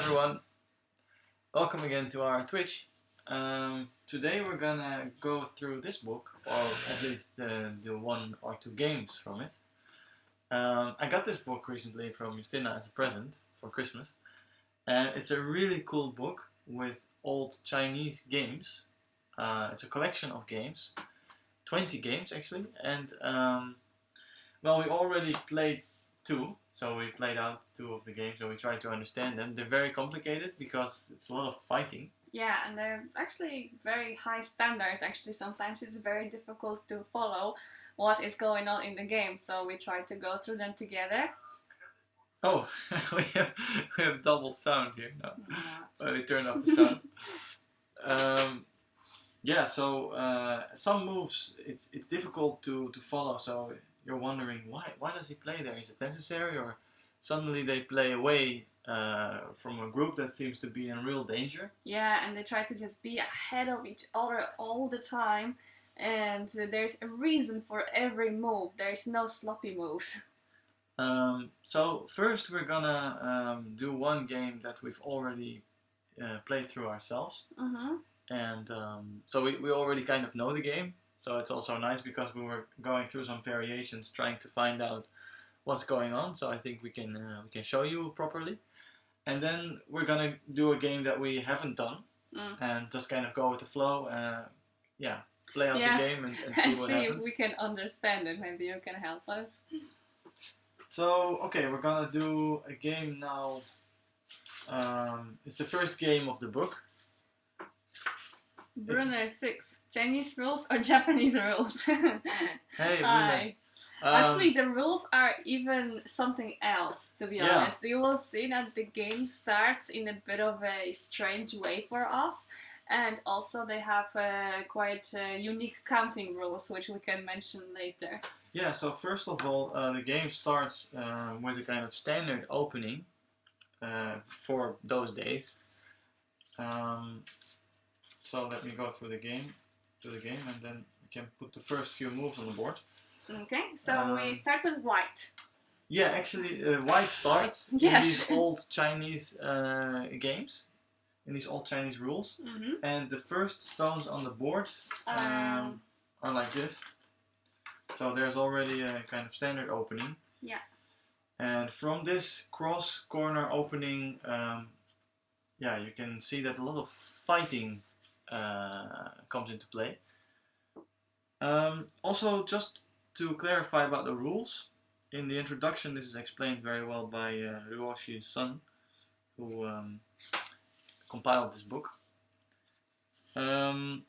everyone, welcome again to our Twitch. Today we're gonna go through this book, or at least the one or two games from it. I got this book recently from Justina as a present for Christmas, and it's a really cool book with old Chinese games. It's a collection of games, 20 games actually, and well, we already played two, so we played out two of the games and we tried to understand them. They're very complicated because it's a lot of fighting. Yeah, and they're actually very high standard. Actually, sometimes it's very difficult to follow what is going on in the game, so we try to go through them together. Oh, we have double sound here now. Well, we turn off the sound. Yeah, so some moves it's difficult to follow. So you're wondering why does he play there? Is it necessary, or suddenly they play away from a group that seems to be in real danger? Yeah, and they try to just be ahead of each other all the time, and there's a reason for every move. There's no sloppy moves. So first we're gonna do one game that we've already played through ourselves. And so we already kind of know the game, so it's also nice because we were going through some variations trying to find out what's going on, so I think we can show you properly. And then we're gonna do a game that we haven't done and just kind of go with the flow, yeah, play out the game and see what happens. If we can understand it. Maybe you can help us. So, okay, we're gonna do a game now. It's the first game of the book. Brunner 6. Chinese rules or Japanese rules? Hey, Hi. Actually, the rules are even something else, to be honest. You will see that the game starts in a bit of a strange way for us. And also they have quite unique counting rules, which we can mention later. Yeah, so first of all, the game starts with a kind of standard opening for those days. So let me go through the game, and then we can put the first few moves on the board. Okay, so we start with white. Yeah, actually, white starts in these old Chinese games, in these old Chinese rules, and the first stones on the board are like this. So there's already a kind of standard opening. Yeah. And from this cross corner opening, yeah, you can see that a lot of fighting comes into play. Also, just to clarify about the rules, in the introduction this is explained very well by Ruoshi Sun, who compiled this book.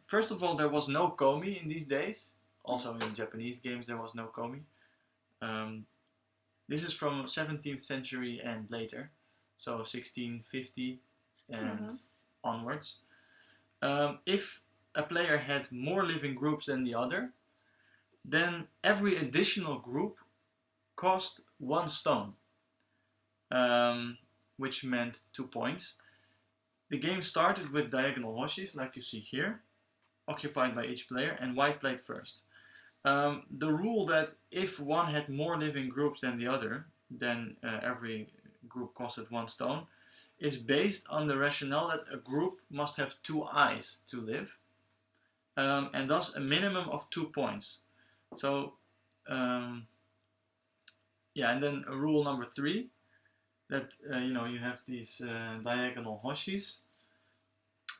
First of all, there was no komi in these days. Also in Japanese games there was no komi. This is from 17th century and later, so 1650 and onwards. If a player had more living groups than the other, then every additional group cost 1 stone, which meant 2 points. The game started with diagonal hoshis, like you see here, occupied by each player, and white played first. The rule that if one had more living groups than the other, then every group costed 1 stone, is based on the rationale that a group must have 2 eyes to live, and thus a minimum of 2 points. So, yeah, and then rule number 3, that you know, you have these diagonal hoshis.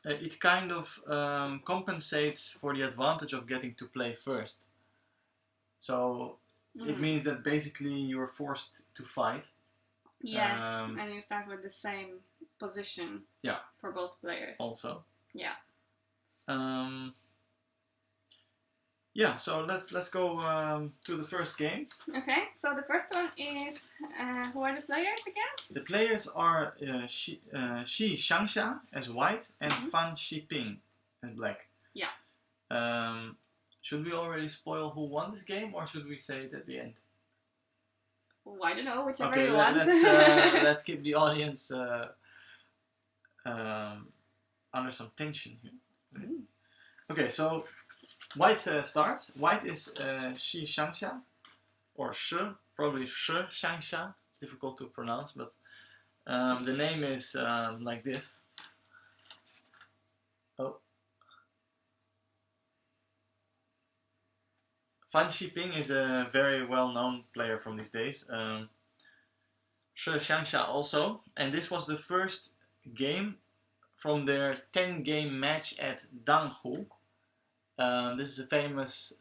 It kind of compensates for the advantage of getting to play first. So it means that basically you are forced to fight. Yes, and you start with the same position. Yeah. For both players. Also. Yeah. Yeah. So let's go to the first game. Okay. So the first one is who are the players again? The players are Shi Xiangxia as white and Fan Xiping as black. Yeah. Should we already spoil who won this game, or should we say it at the end? Oh, I don't know, whichever okay, you want. Let's keep the audience under some tension here. Okay, so white starts. White is Shi Xiangxia, or Shi, probably Shi Xiangxia. It's difficult to pronounce, but The name is like this. Oh. Xiping is a very well-known player from these days. Shi Xiangxia also, and this was the first game from their 10-game match at Danghu. This is a famous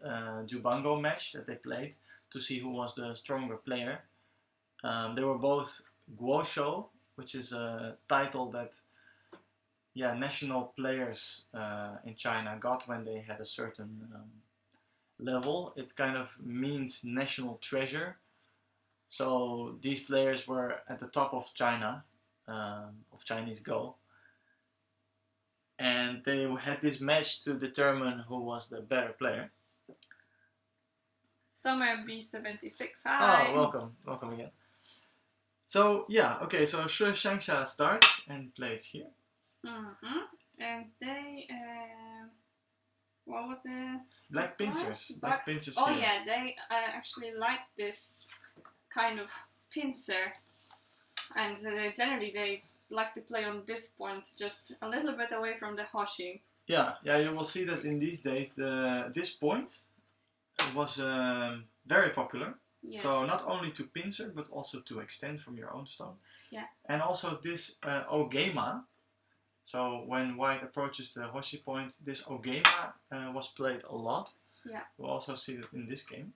Jubango match that they played to see who was the stronger player. They were both Guosho, which is a title that national players in China got when they had a certain level. It kind of means national treasure. So these players were at the top of China, of Chinese Go. And they had this match to determine who was the better player. Summer B76, hi! Oh, welcome again. So, yeah, okay, so Shi Xiangxia starts and plays here. And they, what was the... Black pincers. Black pincers oh here. yeah, they actually like this kind of pincer. And generally they like to play on this point, just a little bit away from the hoshi. Yeah, you will see that in these days this point was very popular. Yes. So not only to pincer, but also to extend from your own stone. Yeah. And also this ogema. So when white approaches the hoshi point, this ogema was played a lot. Yeah. We'll also see that in this game.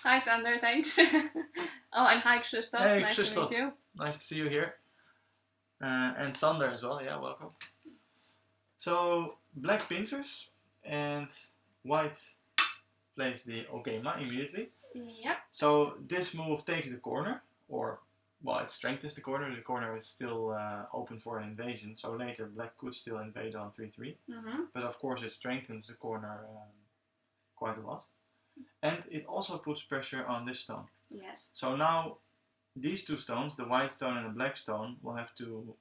Hi Sander, thanks. Oh, and hi Krzysztof, hey, nice Krzysztof. to meet you. Nice to see you here. And Sander as well, yeah, welcome. So, black pincers, and white plays the ogema immediately. Yep. So, this move takes the corner, or, well, it strengthens the corner. The corner is still open for an invasion, so later black could still invade on 3-3. But of course it strengthens the corner quite a lot. And it also puts pressure on this stone. Yes. So now these two stones, the white stone and the black stone, will have to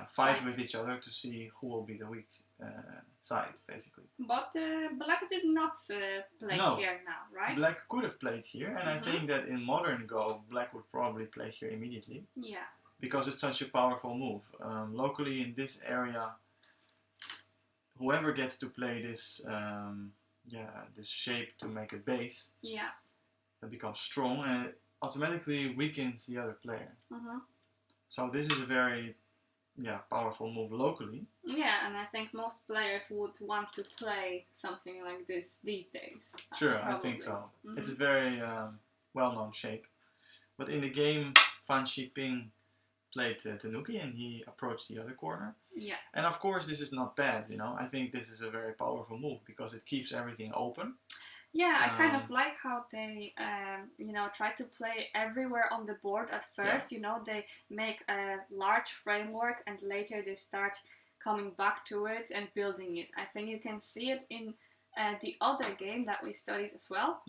fight with each other to see who will be the weak side, basically. But black did not play here now, right? Black could have played here, and I think that in modern Go, black would probably play here immediately. Yeah. Because it's such a powerful move. Locally in this area, whoever gets to play this this shape to make a base, it becomes strong and it automatically weakens the other player. So this is a very powerful move locally. Yeah, and I think most players would want to play something like this these days. Sure, I think so. It's a very well-known shape. But in the game, Xiping played Tanuki and he approached the other corner. Yeah. And of course this is not bad, you know. I think this is a very powerful move because it keeps everything open. Yeah, I kind of like how they, try to play everywhere on the board at first. Yeah. You know, they make a large framework and later they start coming back to it and building it. I think you can see it in the other game that we studied as well.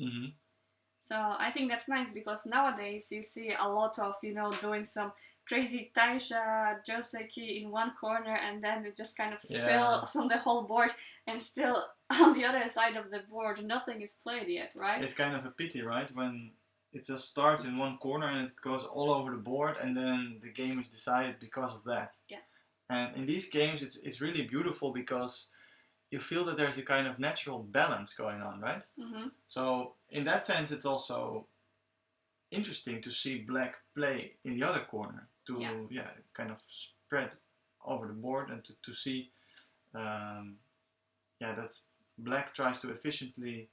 So I think that's nice because nowadays you see a lot of, doing some crazy Taisha, Joseki in one corner and then it just kind of spills on the whole board and still on the other side of the board nothing is played yet, right? It's kind of a pity, right? When it just starts in one corner and it goes all over the board and then the game is decided because of that. Yeah. And in these games it's really beautiful because you feel that there's a kind of natural balance going on, right? So in that sense it's also interesting to see black play in the other corner to kind of spread over the board and to see that black tries to efficiently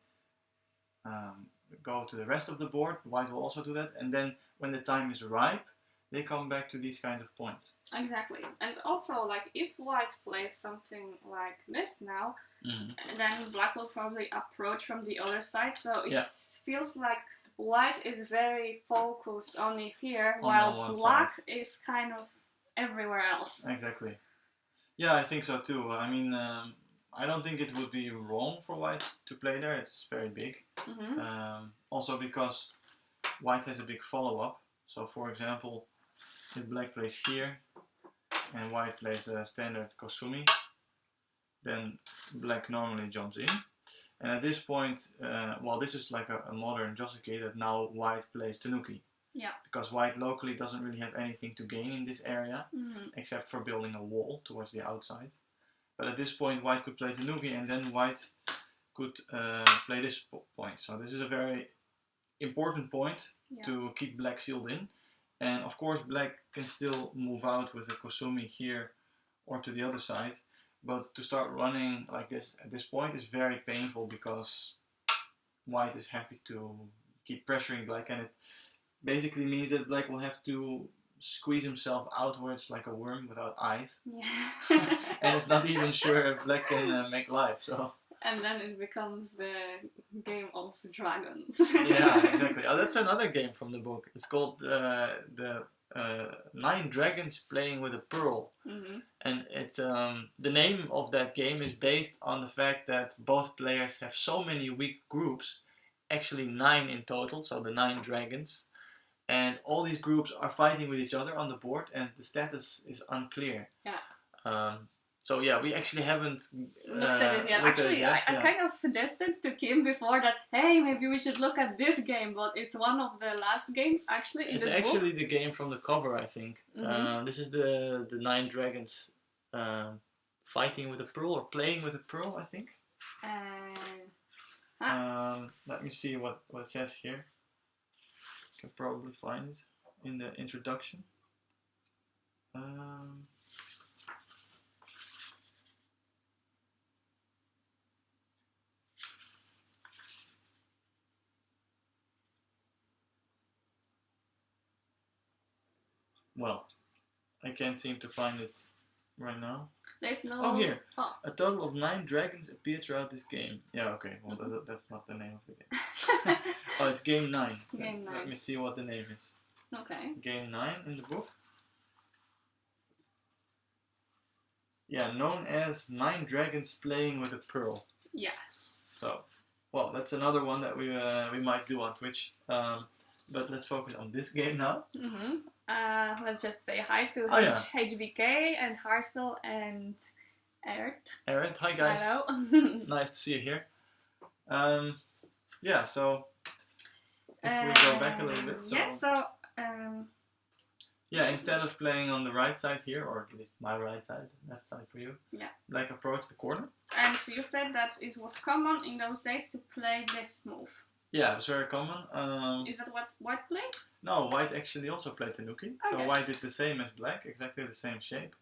go to the rest of the board. White will also do that, and then when the time is ripe they come back to these kinds of points. Exactly. And also, like, if white plays something like this now, then black will probably approach from the other side, so it feels like white is very focused only here, while black is kind of everywhere else. Exactly. Yeah, I think so too. I mean, I don't think it would be wrong for white to play there. It's very big. Also because white has a big follow-up. So for example, if black plays here and white plays a standard Kosumi, then black normally jumps in. And at this point, this is like a modern Joseki that now white plays Tanuki. Yeah. Because white locally doesn't really have anything to gain in this area, except for building a wall towards the outside. But at this point, white could play Tanuki, and then white could play this point. So this is a very important point to keep black sealed in. And of course, black can still move out with a Kosumi here or to the other side. But to start running like this at this point is very painful, because white is happy to keep pressuring black, and it basically means that black will have to squeeze himself outwards like a worm without eyes. Yeah. And it's not even sure if black can make life. So. And then it becomes the game of dragons. Yeah, exactly. Oh, that's another game from the book. It's called the 9 Dragons Playing with a Pearl. And it the name of that game is based on the fact that both players have so many weak groups, actually 9 in total, so the 9 dragons. And all these groups are fighting with each other on the board, and the status is unclear. Yeah. So yeah, we actually haven't looked at it yet. Actually, I kind of suggested to Kim before that, hey, maybe we should look at this game, but it's one of the last games actually in this book. It's actually the game from the cover, I think. This is the 9 dragons fighting with a pearl, or playing with a pearl, I think. Let me see what it says here. You can probably find it in the introduction. Well, I can't seem to find it right now. There's no... Oh, here. Oh. A total of 9 dragons appear throughout this game. Yeah, okay. Well, that's not the name of the game. Oh, it's game 9. Game 9. Let me see what the name is. Okay. Game 9 in the book. Yeah, known as 9 Dragons Playing with a Pearl. Yes. So, well, that's another one that we might do on Twitch. But let's focus on this game now. Let's just say hi to HBK and Harsel and Eret. Eret, hi guys. Hello. Nice to see you here. Yeah, so if we go back a little bit. So, yes, so... yeah, instead of playing on the right side here, or at least my right side, left side for you, black approached the corner. And so you said that it was common in those days to play this move. Yeah, it was very common. Is that what white played? No, white actually also played Tanuki. Okay. So white did the same as black, exactly the same shape.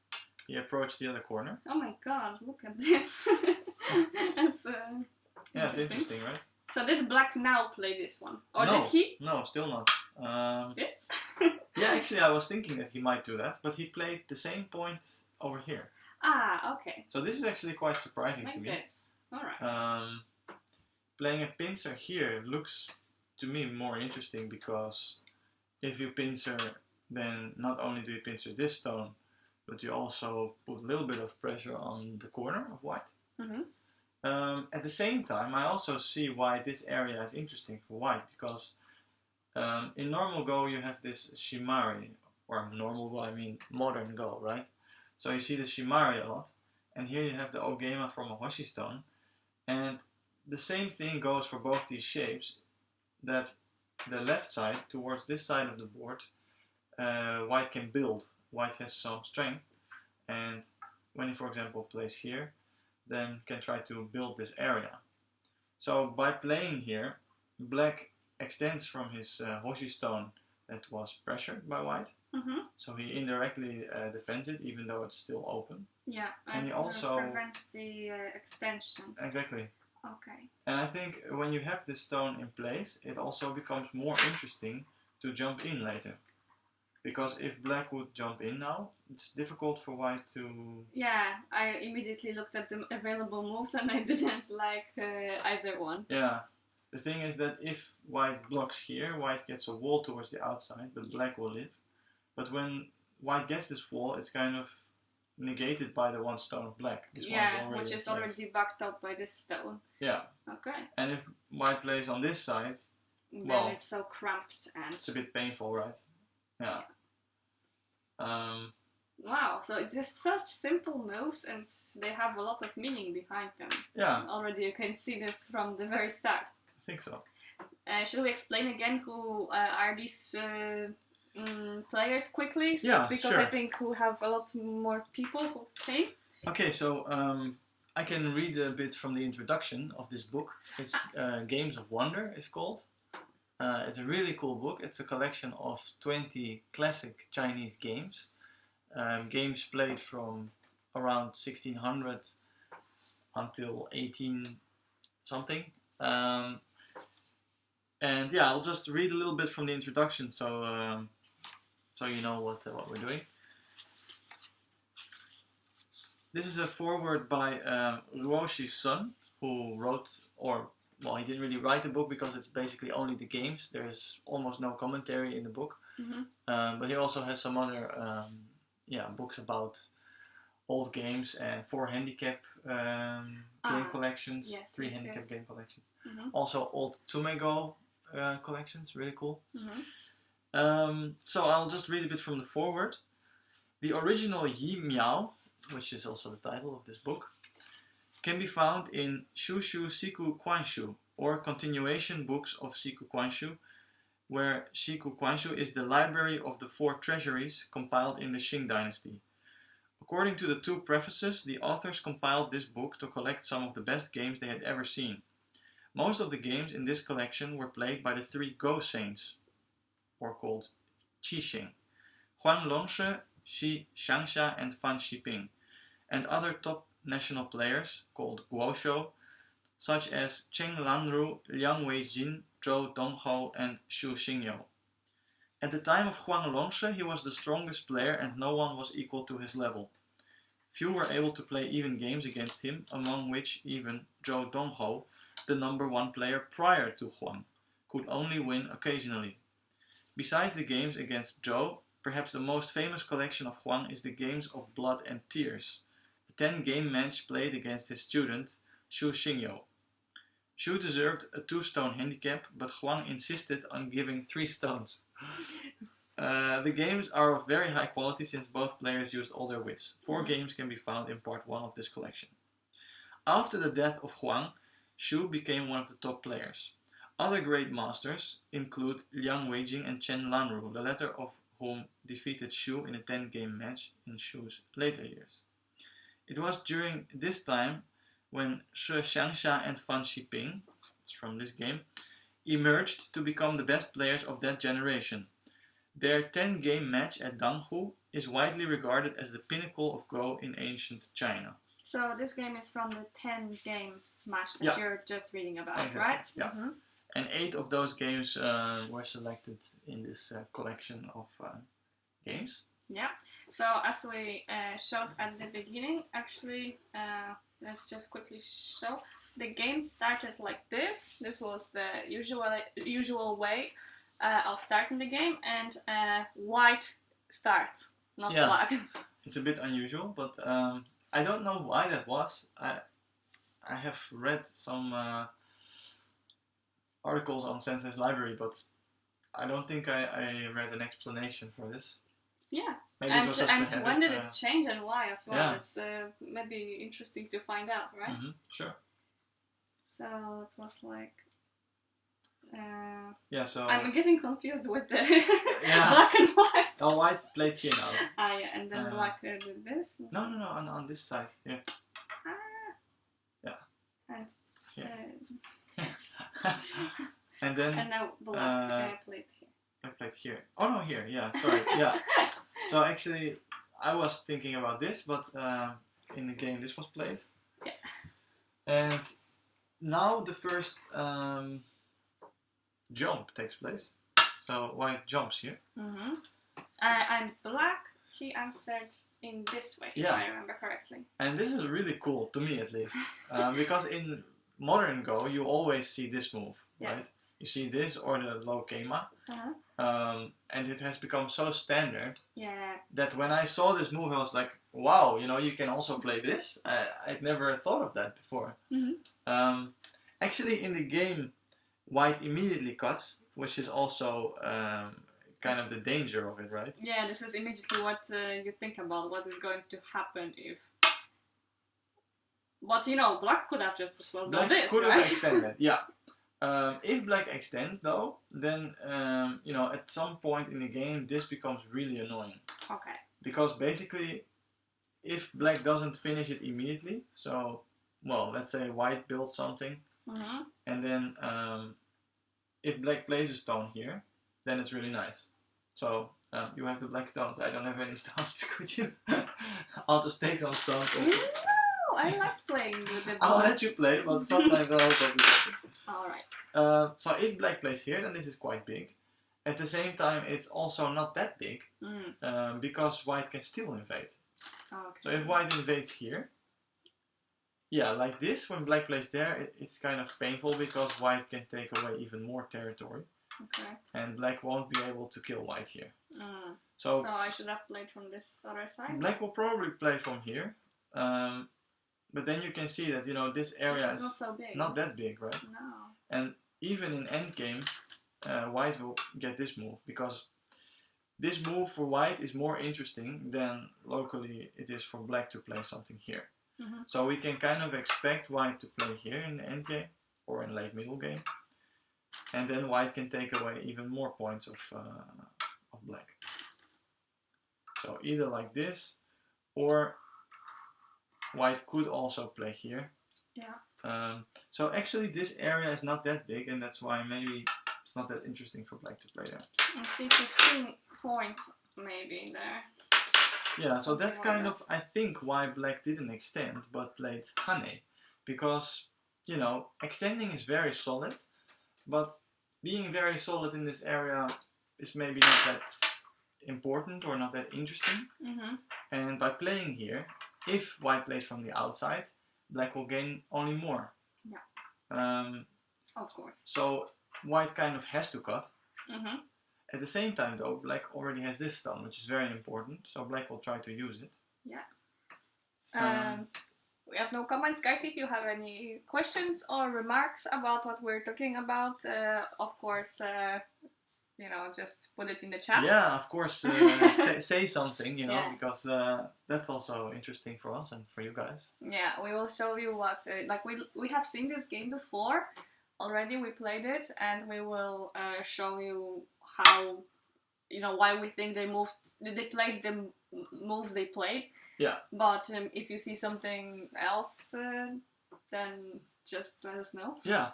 He approached the other corner. Oh my god, look at this. That's, yeah, it's interesting, right? So did black now play this one? Or no, did he? No, still not. This? Yeah, actually I was thinking that he might do that, but he played the same point over here. Ah, okay. So this is actually quite surprising to me. Like this. Alright. Playing a pincer here looks to me more interesting, because if you pincer, then not only do you pincer this stone, but you also put a little bit of pressure on the corner of white. At the same time, I also see why this area is interesting for white, because in normal Go you have this Shimari, or normal Go, I mean modern Go, right? So you see the Shimari a lot, and here you have the Ogema from a Hoshi stone, and the same thing goes for both these shapes, that the left side, towards this side of the board, white can build. White has some strength, and when he, for example, plays here, then can try to build this area. So by playing here, black extends from his Hoshi stone that was pressured by white. So he indirectly defends it, even though it's still open. Yeah, and he also prevents the extension. Exactly. Okay. And I think when you have this stone in place, it also becomes more interesting to jump in later. Because if black would jump in now, it's difficult for white to... Yeah, I immediately looked at the available moves and I didn't like either one. Yeah. The thing is that if white blocks here, white gets a wall towards the outside, but black will live. But when white gets this wall, it's kind of negated by the one stone of black. This one which is already backed up by this stone. Yeah. Okay. And if white plays on this side, then well, it's so cramped and... It's a bit painful, right? Yeah. Wow, so it's just such simple moves and they have a lot of meaning behind them. Yeah. Already you can see this from the very start. I think so. Should we explain again who are these players quickly? Yeah, because sure. I think we have a lot more people who play. Okay, so I can read a bit from the introduction of this book. It's Games of Wonder, it's called. It's a really cool book. It's a collection of 20 classic Chinese games. Games played from around 1600 until 18 something. And yeah, I'll just read a little bit from the introduction so you know what we're doing. This is a foreword by Ruoshi Sun, who wrote, well, he didn't really write the book because it's basically only the games. There's almost no commentary in the book. But he also has some other books about old games and 4 handicap game collections, yes, 3 handicap game collections. Mm-hmm. Also old Tsumego collections, really cool. So I'll just read a bit from the foreword. The original Miao, which is also the title of this book, can be found in Shushu Siku Kwanshu, or continuation books of Siku Kwanshu, where Siku Kwanshu is the library of the 4 treasuries compiled in the Qing dynasty. According to the 2 prefaces, the authors compiled this book to collect some of the best games they had ever seen. Most of the games in this collection were played by the 3 Go saints, or called Qixing, Huang Longshe, Shi Xiangxia and Fan Xiping, and other top national players called Guoshou, such as Cheng Lanru, Liang Weijin, Zhou Donghou, and Xu Xingyo. At the time of Huang Longshe, he was the strongest player and no one was equal to his level. Few were able to play even games against him, among which even Zhou Donghou, the number 1 player prior to Huang, could only win occasionally. Besides the games against Zhou, perhaps the most famous collection of Huang is the Games of Blood and Tears, a 10-game match played against his student, Xu Xingyo. Xu deserved a 2-stone handicap, but Huang insisted on giving 3 stones. The games are of very high quality since both players used all their wits. 4 games can be found in part 1 of this collection. After the death of Huang, Xu became one of the top players. Other great masters include Liang Weijing and Chen Lanru, the latter of whom defeated Xu in a 10-game match in Xu's later years. It was during this time when Shi Xiangxia and Fan Xiping, it's from this game, emerged to become the best players of that generation. Their 10-game match at Danghu is widely regarded as the pinnacle of Go in ancient China. So this game is from the 10-game match that you're just reading about, exactly. Right? Yeah. And 8 of those games were selected in this collection of games. Yeah. So as we showed at the beginning, actually, let's just quickly show. The game started like this. This was the usual way of starting the game, and white starts, not black. It's a bit unusual, but I don't know why that was. I have read some articles on Sensei's library, but I don't think I read an explanation for this. Yeah. Maybe it was just a habit, when did it change and why as well? Yeah. It's maybe interesting to find out, right? Sure. So it was like... so... I'm getting confused with the black and white. Oh, white played here now. Yeah, and then black did this? No, on this side, yeah. Yeah. And... yes. And then... And now black played here. I played here. Oh no, here, yeah, sorry, yeah. So actually, I was thinking about this, but in the game this was played. Yeah. And now the first jump takes place. So white jumps here. Mm-hmm. And black, he answered in this way, if I remember correctly. And this is really cool, to me at least. Because in modern Go, you always see this move, right? You see this or the low keima. And it has become so standard that when I saw this move, I was like, wow, you can also play this. I'd never thought of that before. Actually, in the game, white immediately cuts, which is also kind of the danger of it, right? Yeah, this is immediately what you think about, what is going to happen if... But black could have just as well done this, could right? have extended, yeah. If black extends though, then at some point in the game this becomes really annoying. Okay. Because basically, if black doesn't finish it immediately, so let's say white builds something, and then if black plays a stone here, then it's really nice. So you have the black stones. I don't have any stones. Could you? I'll just take some stones. Also. No, I like playing with the blocks. I'll let you play, but sometimes I'll also do that. Alright. So if black plays here, then this is quite big. At the same time, it's also not that big, because white can still invade. Okay. So if white invades here, yeah, like this, when black plays there, it's kind of painful because white can take away even more territory. Okay. And black won't be able to kill white here. So I should have played from this other side? Black will probably play from here. But then you can see that, this area is not so big. Not that big, right? No. And even in endgame, white will get this move, because this move for white is more interesting than locally it is for black to play something here. So we can kind of expect white to play here in the endgame or in late middle game, and then white can take away even more points of black. So either like this, or white could also play here. Yeah. So actually this area is not that big, and that's why maybe it's not that interesting for black to play there. I see 15 points maybe there. Yeah, so that's kind of, I think, why black didn't extend, but played Hane. Because, extending is very solid, but being very solid in this area is maybe not that important or not that interesting. And by playing here, if white plays from the outside, black will gain only more. Yeah. Of course. So white kind of has to cut. At the same time though, black already has this stone, which is very important, so black will try to use it. Yeah. We have no comments, guys. If you have any questions or remarks about what we're talking about, of course, just put it in the chat. Yeah, of course, say something, because that's also interesting for us and for you guys. Yeah, we will show you what, we have seen this game before already, we played it, and we will show you how, why we think they played the moves they played. Yeah. But if you see something else, then just let us know. Yeah.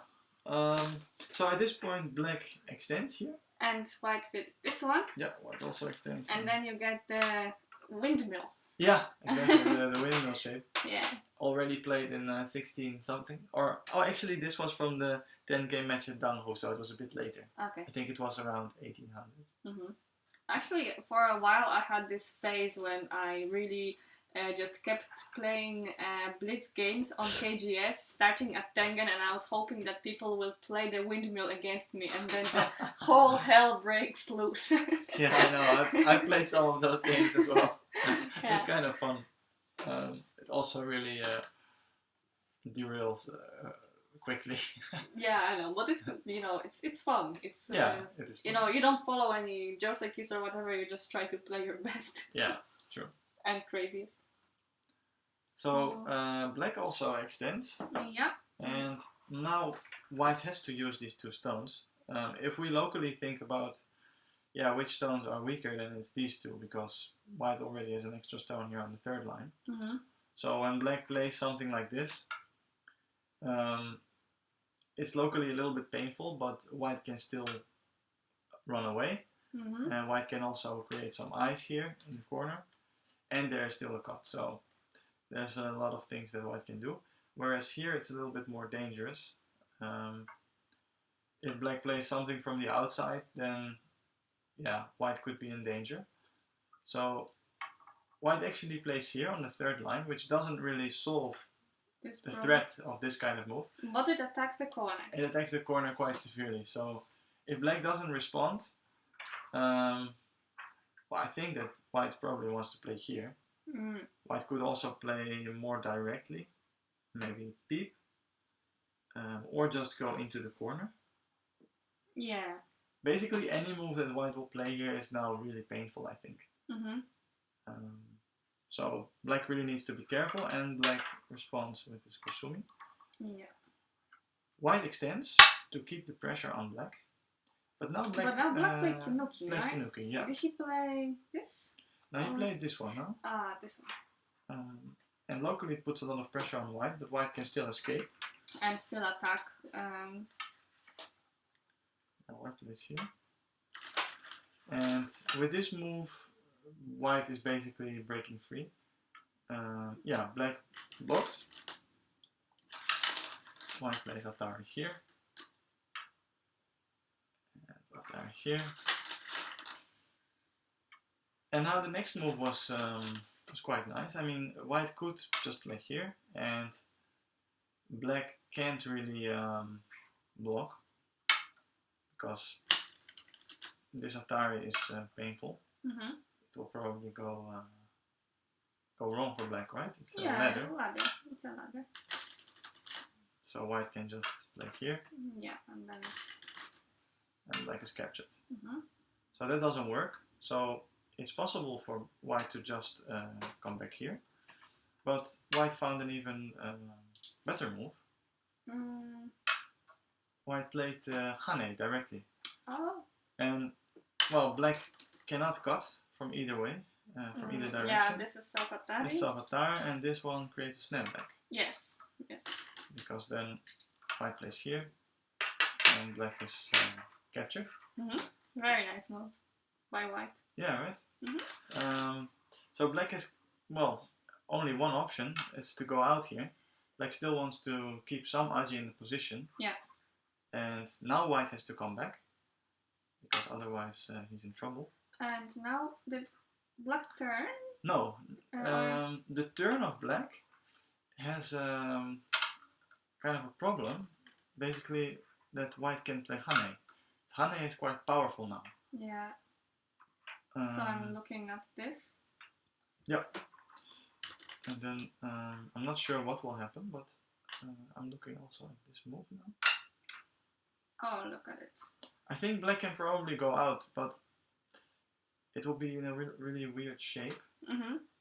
So at this point, black extends here. And white did this one. Yeah, white also extends. And then you get the windmill. Yeah, exactly, the windmill shape. Yeah. Already played in 16 something. Actually this was from the 10 game match at Danghu, so it was a bit later. Okay. I think it was around 1800. Actually, for a while I had this phase when I really just kept playing Blitz games on KGS, starting at Tengen, and I was hoping that people will play the windmill against me, and then the whole hell breaks loose. Yeah, I know. I've played some of those games as well. Yeah. It's kind of fun. It also really derails quickly. Yeah, I know, but it's it's fun. It's it is fun. You don't follow any joseikis or whatever. You just try to play your best. Yeah, true. And craziest. So black also extends. Yeah. And now white has to use these two stones. If we locally think about, which stones are weaker, then it's these two, because white already has an extra stone here on the third line. So when black plays something like this, it's locally a little bit painful, but white can still run away. And white can also create some eyes here in the corner. And there's still a cut. So there's a lot of things that white can do. Whereas here it's a little bit more dangerous. If black plays something from the outside, then white could be in danger. So white actually plays here on the third line, which doesn't really solve the threat of this kind of move. But it attacks the corner. It attacks the corner quite severely. So if black doesn't respond, I think that white probably wants to play here. White could also play more directly, maybe peep, or just go into the corner. Yeah. Basically, any move that white will play here is now really painful, I think. So black really needs to be careful, and black responds with this Kosumi. Yeah. White extends, to keep the pressure on black. But now black played Tanuki, plays right? Tanuki, yeah. Did he play this? No, he played this one, huh? Ah, this one. And locally it puts a lot of pressure on white, but white can still escape. And still attack. White plays here. And with this move, white is basically breaking free. Yeah, black blocks. White plays Atari here. And Atari here. And now the next move was quite nice. I mean, white could just play here, and black can't really block, because this Atari is painful. It will probably go wrong for black, right? It's a ladder. It's a ladder. So white can just play here. Yeah, and black is captured. So that doesn't work. So it's possible for white to just come back here, but white found an even better move. White played Hane directly. Oh. And, well, black cannot cut from either way, from either direction. Yeah, this is Salvatari. This is Salvatari, and this one creates a snapback. Yes. Because then white plays here, and black is captured. Very nice move by white. Yeah, right? So black has, well, only one option. It's to go out here. Black still wants to keep some aji in the position. Yeah. And now white has to come back, because otherwise he's in trouble. And now did black turn? No. The turn of black has kind of a problem. Basically, that white can play Hane. Hane is quite powerful now. Yeah. So I'm looking at this. Yeah. And then I'm not sure what will happen, but I'm looking also at this move now. Oh, look at it. I think black can probably go out, but it will be in a really weird shape.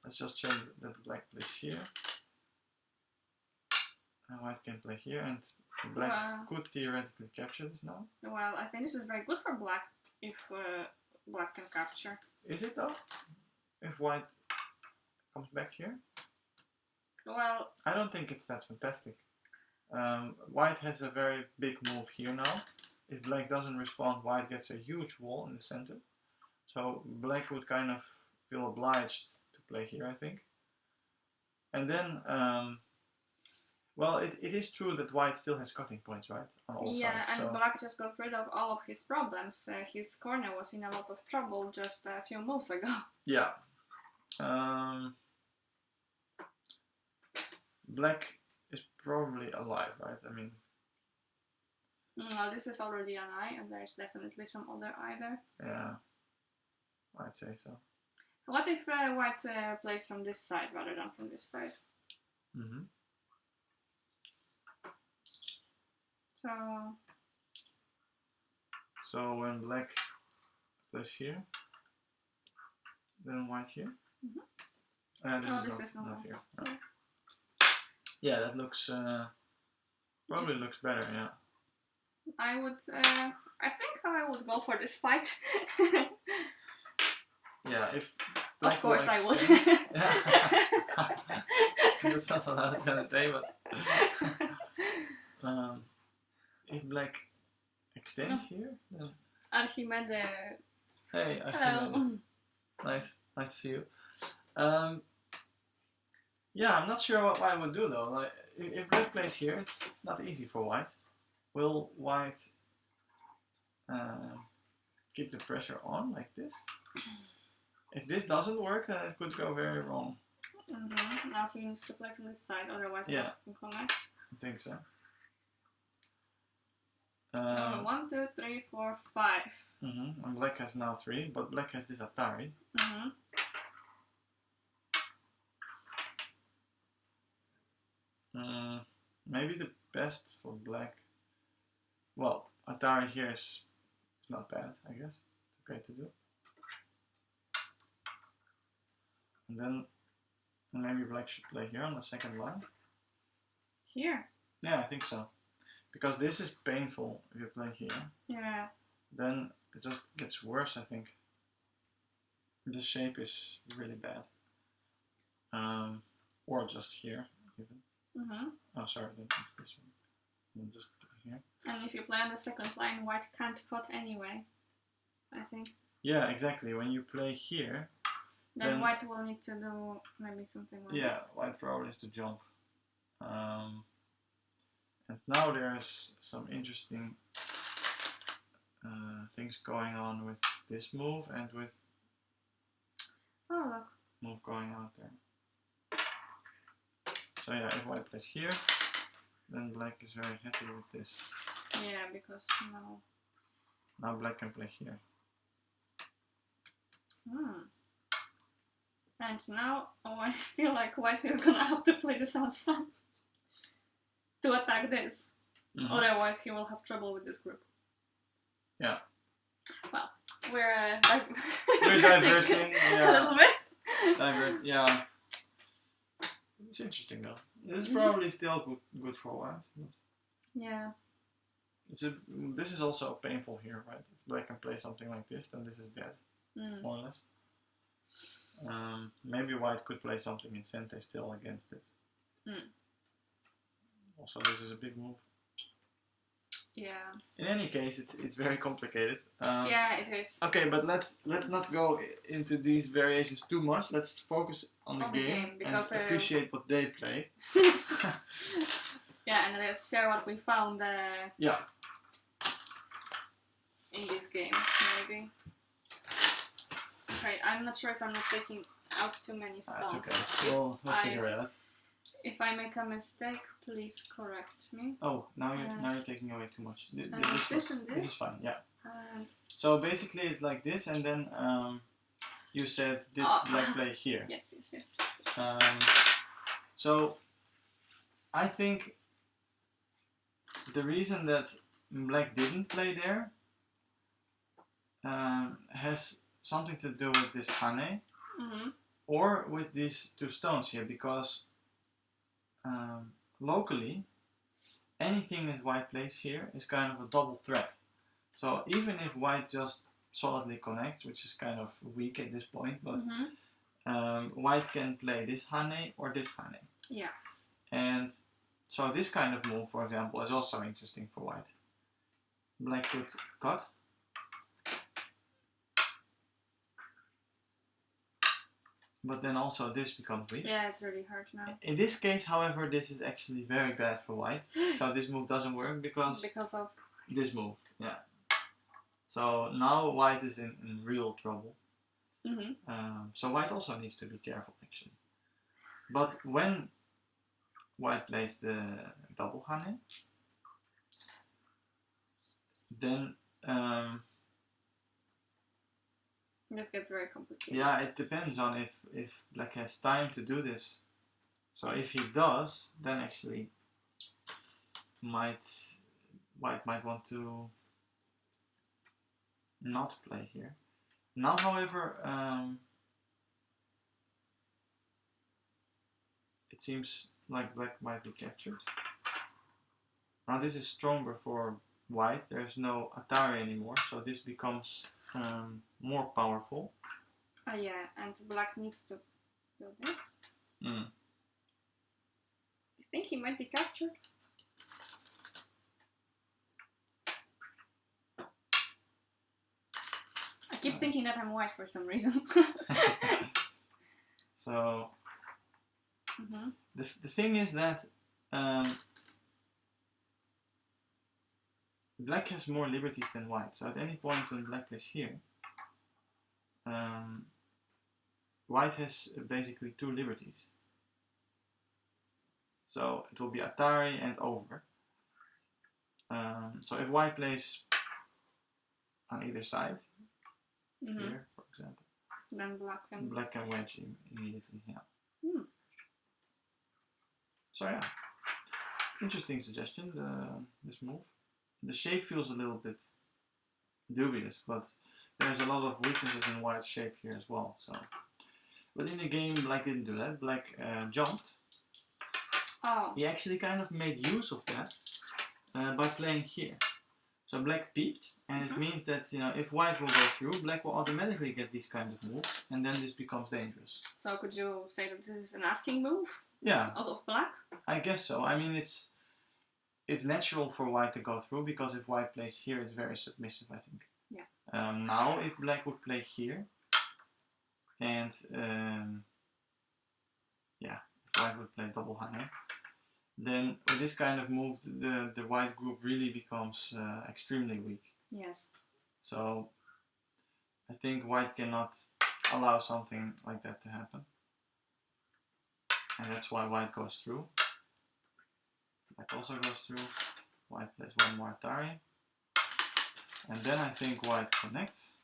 Let's just check that black plays here. And white can play here, and black could theoretically capture this now. Well, I think this is very good for black if black can capture. Is it though? If white comes back here? Well, I don't think it's that fantastic. White has a very big move here now. If black doesn't respond, white gets a huge wall in the center. So black would kind of feel obliged to play here, I think. And then, well, it is true that white still has cutting points, right? On all sides. Yeah, and so black just got rid of all of his problems. His corner was in a lot of trouble just a few moves ago. Yeah. Black is probably alive, right? I mean... Well, this is already an eye, and there's definitely some other eye there. Yeah, I'd say so. What if white plays from this side rather than from this side? So when black plays here, then white here. This is not here. No. Yeah, that looks probably looks better. Yeah. I would. I think I would go for this fight. Yeah, if black of course I would. That's not what I was gonna say, but if black extends here, then Archimedes. Hey, Archimedes. Hello. Nice to see you. Yeah, I'm not sure what white would do though. Like, if black plays here, it's not easy for white. Will white keep the pressure on like this? If this doesn't work, then it could go very wrong. Now he needs to play from this side, otherwise yeah, can connect. I think so. 1, 2, 3, 4, 5. And black has now 3, but black has this Atari. Maybe the best for black. Well, Atari here is not bad, I guess. It's okay to do. And then maybe black should play here on the second line. Here? Yeah, I think so. because this is painful if you play here. Yeah. Then it just gets worse, I think. The shape is really bad. Or just here, even. Oh, sorry, that's this one. And just here. And if you play on the second line, white can't cut anyway, I think. Yeah, exactly. When you play here, then white will need to do maybe something like this. White probably has to jump. And now there's some interesting things going on with this move and with move going out there. So yeah, if white plays here, then black is very happy with this. Yeah, because now black can play here. And now I feel like white is gonna have to play this outside to attack this. Otherwise he will have trouble with this group. Yeah. Well, we're diversing, a little bit. Yeah. It's interesting though. It's probably still good for a while. Yeah. This is also painful here, right? If black can play something like this, then this is dead, more or less. Maybe white could play something in Sente still against it. Also, this is a big move. Yeah. In any case, it's very complicated. Yeah, it is. Okay, but let's not go into these variations too much. Let's focus on the game and appreciate what they play. Yeah, and let's share what we found. Yeah. In this game, maybe. Okay, I'm not sure if I'm not taking out too many spells. That's okay. We'll figure it out. If I make a mistake, please correct me. Oh, now you're taking away too much. This is fine. Yeah. So basically, it's like this, and then you said did black play here? Yes. So I think the reason that black didn't play there has something to do with this Hane or with these two stones here, because locally anything that white plays here is kind of a double threat. So even if white just solidly connects, which is kind of weak at this point, but white can play this Hane or this Hane. Yeah. And so this kind of move, for example, is also interesting for white. Black could cut. But then also this becomes weak. Yeah, it's really hard now. In this case, however, this is actually very bad for white. So this move doesn't work because of this move. Yeah. So now white is in real trouble. So white also needs to be careful, actually. But when white plays the double Hane, then this gets very complicated. Yeah, it depends on if black has time to do this. So if he does, then actually white might want to not play here. Now, however, it seems like black might be captured. Now this is stronger for white. There's no Atari anymore, so this becomes more powerful. Yeah, and black needs to do this. You think he might be captured? I keep thinking that I'm white for some reason. So the thing is that black has more liberties than white. So at any point when black plays here, white has basically two liberties. So it will be Atari and over. So if white plays on either side, here for example, then black can wedge immediately. Yeah. So yeah, interesting suggestion. This move. The shape feels a little bit dubious, but there's a lot of weaknesses in white's shape here as well. So, but in the game, black didn't do that. Black jumped. Oh. He actually kind of made use of that by playing here. So black peeped, and it means that, you know, if white will go through, black will automatically get these kinds of moves, and then this becomes dangerous. So could you say that this is an asking move? Yeah. Of black? I guess so. I mean, it's natural for white to go through, because if white plays here, it's very submissive, I think. Yeah. Now, if black would play here, and yeah, if white would play double Hane, then with this kind of move, the white group really becomes extremely weak. Yes. So I think white cannot allow something like that to happen. And that's why white goes through. Black also goes through. White plays one more Atari. And then I think white connects.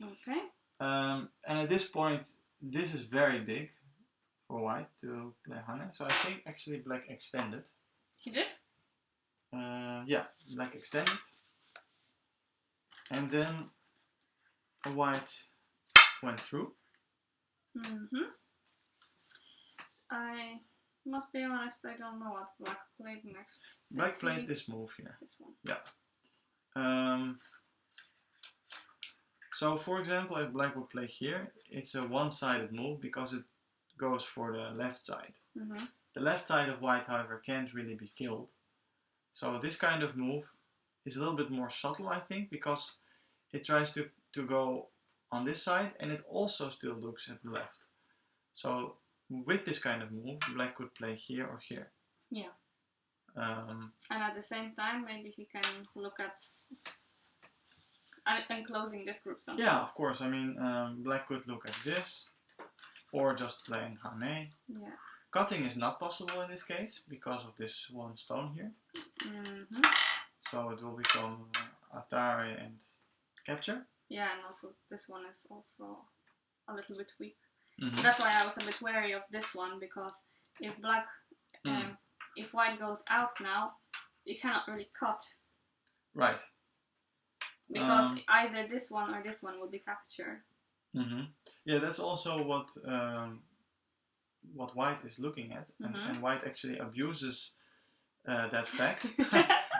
Okay. And at this point, this is very big for white to play Hane. So I think actually black extended. He did? Yeah, black extended. And then white went through. I must be honest, I don't know what black played next. Black played this move here. This one. Yeah. So for example, if black would play here, it's a one-sided move because it goes for the left side. The left side of white, however, can't really be killed. So this kind of move is a little bit more subtle, I think, because it tries to go on this side, and it also still looks at the left. So with this kind of move, black could play here or here. Yeah. And at the same time, maybe he can look at enclosing this group somehow. Yeah, of course. I mean, black could look at this, or just playing Hane. Yeah. Cutting is not possible in this case because of this one stone here. So it will become Atari and capture. Yeah, and also this one is also a little bit weak. That's why I was a bit wary of this one, because if black, if white goes out now, you cannot really cut. Right. Because either this one or this one will be captured. Yeah, that's also what white is looking at, and white actually abuses that fact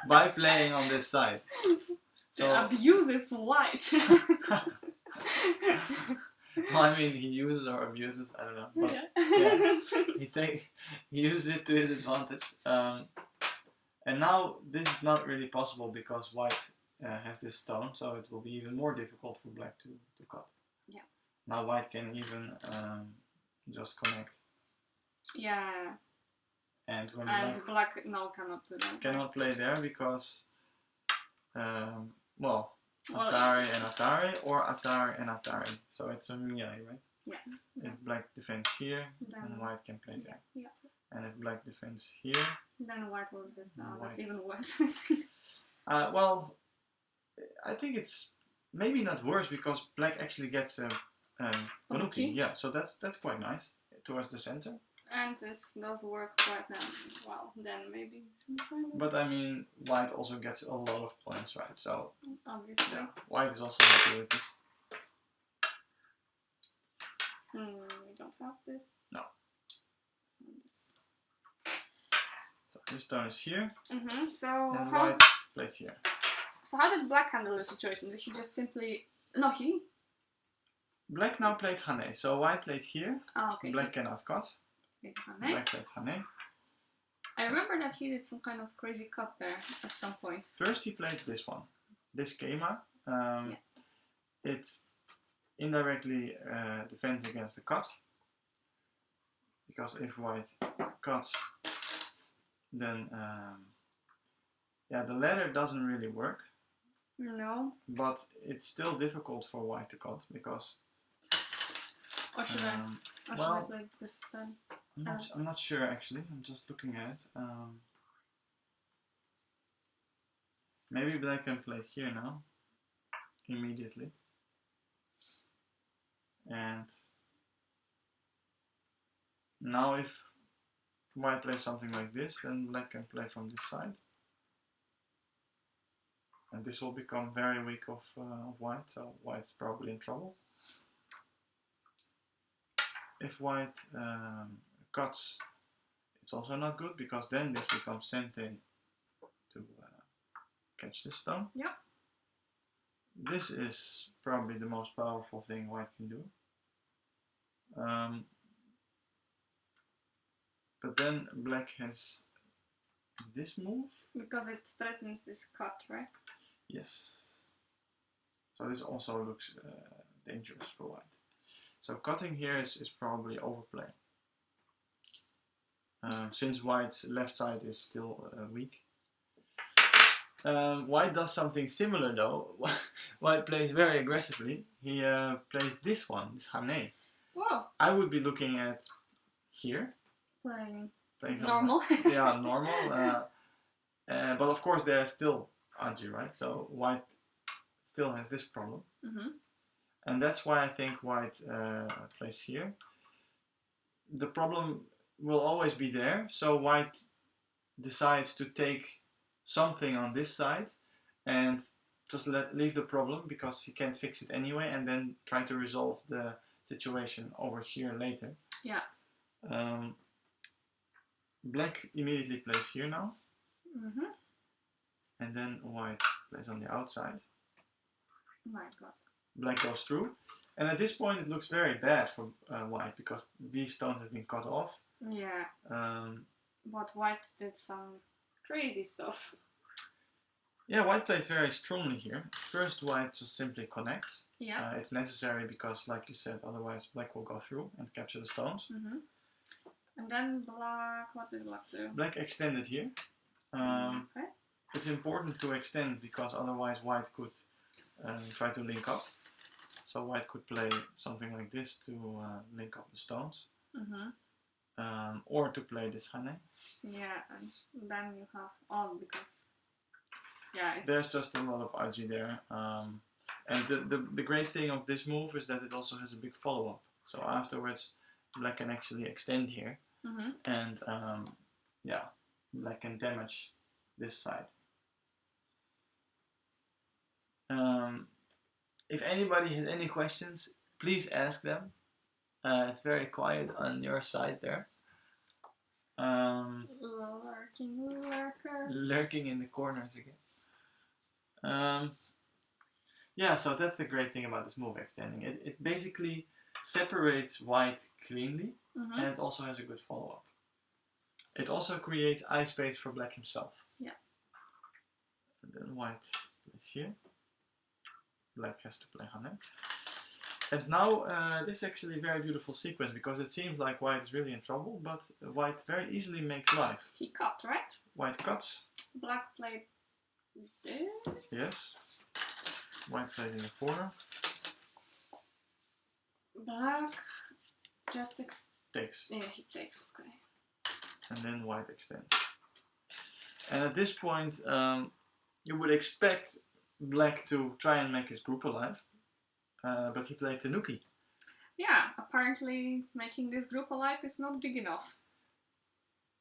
by playing on this side. So the abusive white. Well, I mean, he uses or abuses, I don't know, but yeah, he uses it to his advantage. And now this is not really possible because white has this stone, so it will be even more difficult for black to cut. Yeah. Now white can even just connect. Yeah. And when black now cannot do that. Cannot play there because, well, Atari and Atari, or Atari and Atari. So it's a Miao, right? Yeah. If black defends here, then white can play there. Yeah. And if black defends here, then white will just that's even worse. well, I think it's maybe not worse because black actually gets a Tanuki. Yeah, so that's quite nice towards the center. And this does work quite well. Then maybe. But I mean, white also gets a lot of points, right? So obviously, yeah, white is also happy with this. We don't have this. No. So this stone is here. So and white played here. So how did black handle the situation? Did he just simply Black now played Hane. So white played here. Oh, okay. Black cannot cut. Black played Hane. I remember that he did some kind of crazy cut there at some point. First he played this one, this Kema. It indirectly defends against the cut. Because if white cuts, then the ladder doesn't really work. No. But it's still difficult for white to cut because. Or should I play this then? I'm not sure actually. I'm just looking at it. Maybe black can play here now, immediately, and now if white plays something like this, then black can play from this side, and this will become very weak of white. So white's probably in trouble. If white cuts, it's also not good because then this becomes Sente to catch this stone. Yep. This is probably the most powerful thing white can do. But then black has this move. Because it threatens this cut, right? Yes. So this also looks dangerous for white. So cutting here is probably overplay. Since white's left side is still weak. White does something similar though. White plays very aggressively. He plays this one, this Hane. Whoa. I would be looking at here. Playing normal. Yeah, normal. But of course there's still Aji, right? So white still has this problem. And that's why I think white plays here. The problem will always be there, so white decides to take something on this side and just leave the problem because he can't fix it anyway, and then try to resolve the situation over here later. Yeah. Black immediately plays here now. And then white plays on the outside. My God. Black goes through. And at this point it looks very bad for white because these stones have been cut off. Yeah. But white did some crazy stuff. Yeah, white played very strongly here. First white just simply connects. Yeah. It's necessary because, like you said, otherwise black will go through and capture the stones. And then black, what did black do? Black extended here. Okay. It's important to extend because otherwise white could try to link up. So white could play something like this to link up the stones. Or to play this Hane. Yeah, and then you have all because there's just a lot of Aji there. And the great thing of this move is that it also has a big follow-up. So afterwards black can actually extend here. And black can damage this side. If anybody has any questions, please ask them. It's very quiet on your side there. Lurking in the corners again. Yeah, so that's the great thing about this move, extending. It basically separates white cleanly, and it also has a good follow-up. It also creates eye space for black himself. Yeah. And then white plays here. Black has to play Hane. And now this is actually a very beautiful sequence because it seems like white is really in trouble, but white very easily makes life. He cut, right? White cuts. Black played there. Yes. White plays in the corner. Black just takes. Yeah, he takes, okay. And then white extends. And at this point, you would expect black to try and make his group alive. But he played Tanuki. Yeah, apparently making this group alive is not big enough.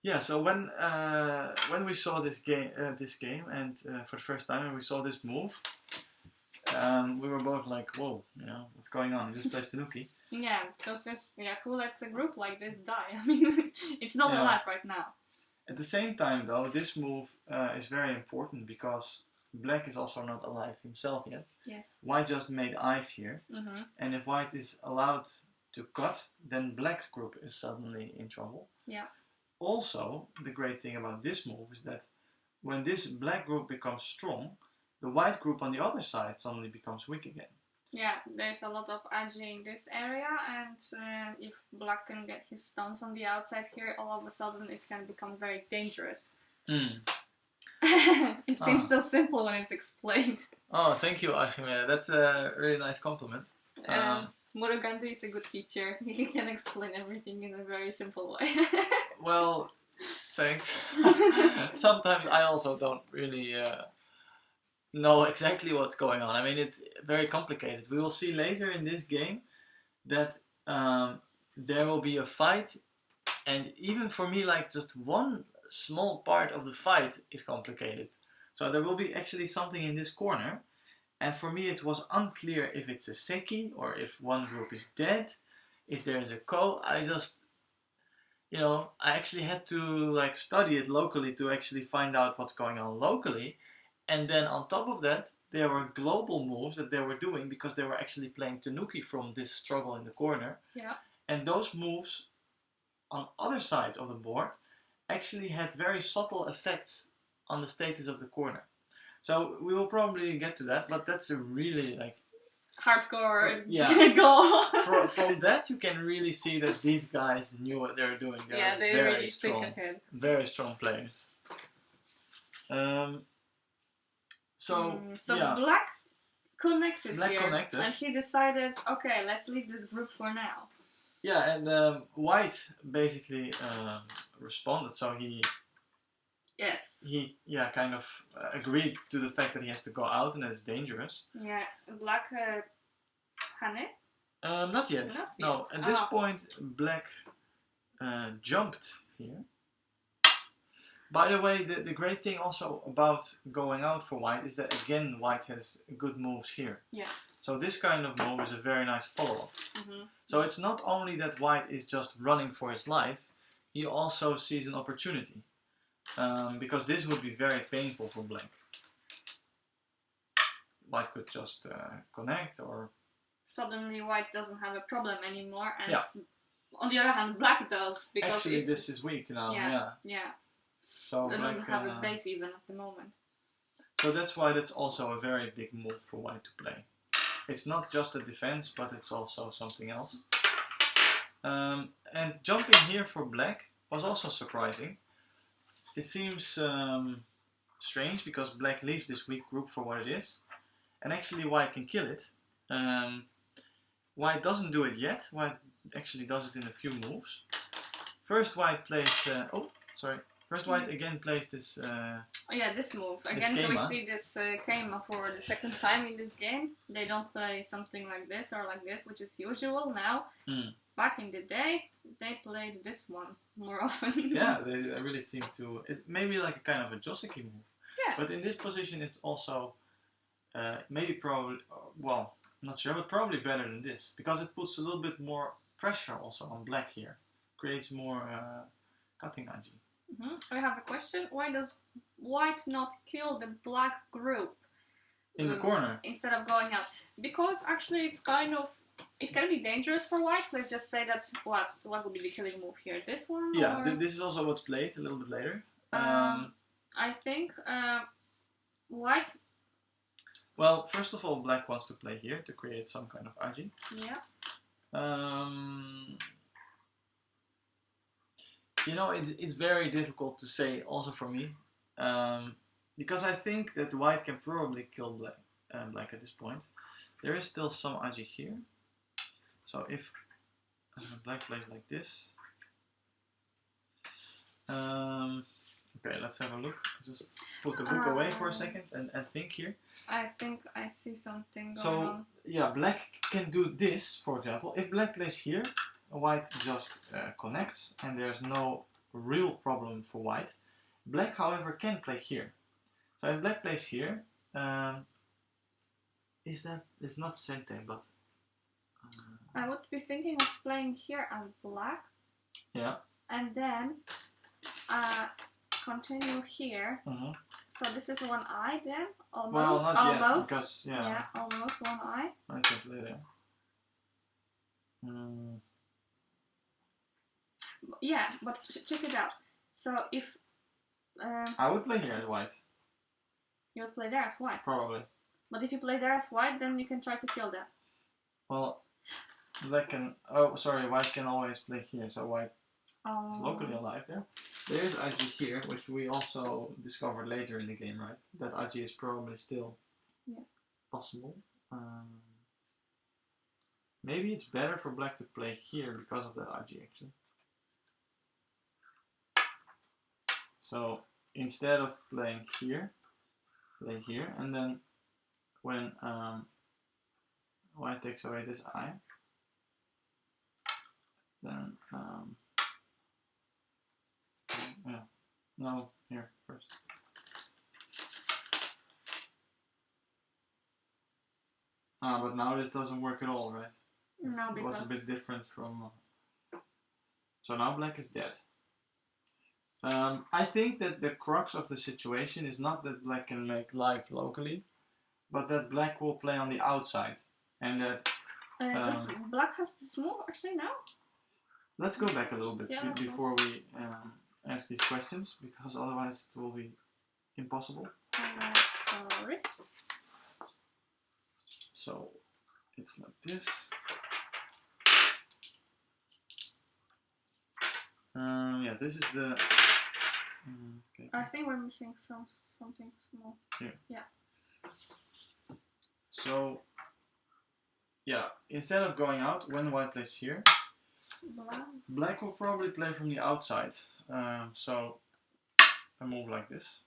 Yeah, so when we saw this game, and for the first time, and we saw this move, we were both like, "Whoa, what's going on? He just plays Tanuki." Yeah, because who lets a group like this die? I mean, it's not alive right now. At the same time, though, this move is very important because black is also not alive himself yet. Yes. White just made eyes here, and if white is allowed to cut, then black's group is suddenly in trouble. Yeah. Also, the great thing about this move is that when this black group becomes strong, the white group on the other side suddenly becomes weak again. Yeah, there's a lot of Aji in this area, and if black can get his stones on the outside here, all of a sudden it can become very dangerous. It seems so simple when it's explained. Oh, thank you, Archimede. That's a really nice compliment. Murugandi is a good teacher. He can explain everything in a very simple way. Well, thanks. Sometimes I also don't really know exactly what's going on. I mean, it's very complicated. We will see later in this game that there will be a fight, and even for me, like just one small part of the fight is complicated. So there will be actually something in this corner, and for me it was unclear if it's a Seki or if one group is dead, if there is a Ko. I just, I actually had to like study it locally to actually find out what's going on locally, And then on top of that, there were global moves that they were doing because they were actually playing Tanuki from this struggle in the corner. Yeah. And those moves on other sides of the board actually had very subtle effects on the status of the corner. So we will probably get to that, but that's a really like hardcore goal. From that you can really see that these guys knew what they were doing. They very really strong, think ahead. very strong players. So Black connected Black here, connected. and he decided, okay, let's leave this group for now. Yeah, and White basically responded. So he kind of agreed to the fact that he has to go out and that it's dangerous. Yeah, Black Hane? Not yet. No, at this point Black jumped here. By the way, the great thing also about going out for White is that again White has good moves here. Yes. So this kind of move is a very nice follow-up. So it's not only that White is just running for his life, he also sees an opportunity. Because this would be very painful for Black. White could just connect or... Suddenly White doesn't have a problem anymore, and on the other hand Black does. Because actually this is weak now, yeah. So it Black doesn't have a base even at the moment. So that's why that's also a very big move for White to play. It's not just a defense, but it's also something else. And jumping here for Black was also surprising. It seems strange because Black leaves this weak group for what it is. And actually White can kill it. White doesn't do it yet. White actually does it in a few moves. First White plays... First White again plays this... this move. Again, so we see this Keima for the second time in this game. They don't play something like this or like this, which is usual now. Back in the day, they played this one more often. Yeah, they really seem to... It's maybe like a kind of a Joseki move. Yeah. But in this position it's also... well, not sure, but probably better than this. Because it puts a little bit more pressure also on Black here. Creates more cutting agi. I have a question. Why does White not kill the Black group in the corner instead of going out? Because actually it can be dangerous for White. Let's just say that what would be the killing move here? This one? Yeah, this is also what's played a little bit later. I think White... Well, first of all, Black wants to play here to create some kind of agi. Yeah. You know, it's very difficult to say also for me. Because I think that White can probably kill Black at this point. There is still some agi here. So if Black plays like this. Okay, let's have a look. Just put the book away for a second and think here. I think I see something going on. Yeah, Black can do this, for example. If Black plays here, White just connects and there's no real problem for White. Black, however, can play here. So if Black plays here, it's not Sente, but... I would be thinking of playing here as Black. Yeah. And then continue here. So this is one eye then? Almost. Well, not yet, because, yeah, almost one eye. I can play there. Yeah, but check it out. So if... I would play here as White. You would play there as White? Probably. But if you play there as White, then you can try to kill that. Well, Black can... Oh, sorry, White can always play here, so White is locally alive there. There is Agi here, which we also discovered later in the game, right? That Agi is probably still possible. Maybe it's better for Black to play here because of that Agi, actually. So, instead of playing here, play here, and then when White takes away this eye, then no, here first. But now this doesn't work at all, right? No, because... It was a bit different from... So now Black is dead. I think that the crux of the situation is not that black can make life locally, but that black will play on the outside, and that black has this move actually now. Let's go back a little bit before go. we ask these questions, because otherwise it will be impossible. Sorry. So it's like this. Yeah, this is the. Okay. I think we're missing something small. Yeah. So, yeah, instead of going out, when white plays here, black will probably play from the outside. So, a move like this.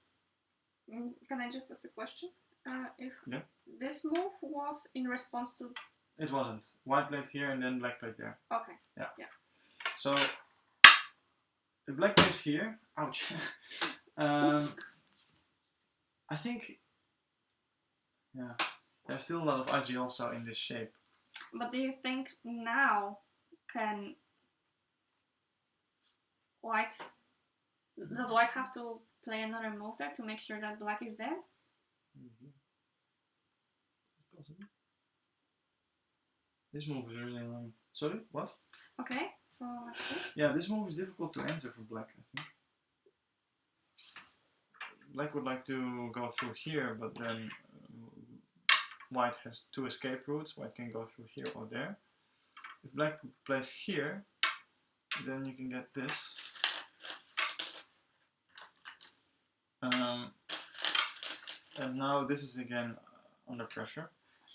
Can I just ask a question? If this move was in response to... It wasn't. White played here and then black played there. Okay. Yeah. So, if black plays here, ouch. I think, there's still a lot of Aji also in this shape. But do you think now can white... Does white have to play another move there to make sure that black is dead? Possible. This move is really long. Sorry, what? Okay, so like this. Yeah, this move is difficult to answer for black, I think. Black would like to go through here, but then white has 2 escape routes. White can go through here or there. If black plays here, then you can get this. And now this is again under pressure.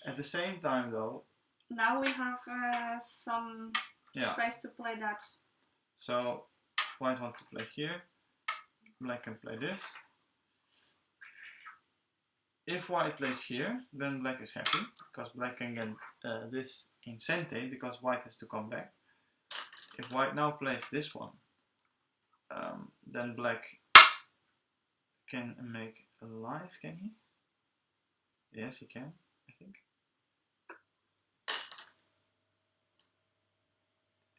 At the same time though... Now we have some space to play that. So, white wants to play here. Black can play this. If white plays here, then black is happy, because black can get this in Sente, because white has to come back. If white now plays this one, then black can make a life, can he? Yes, he can, I think.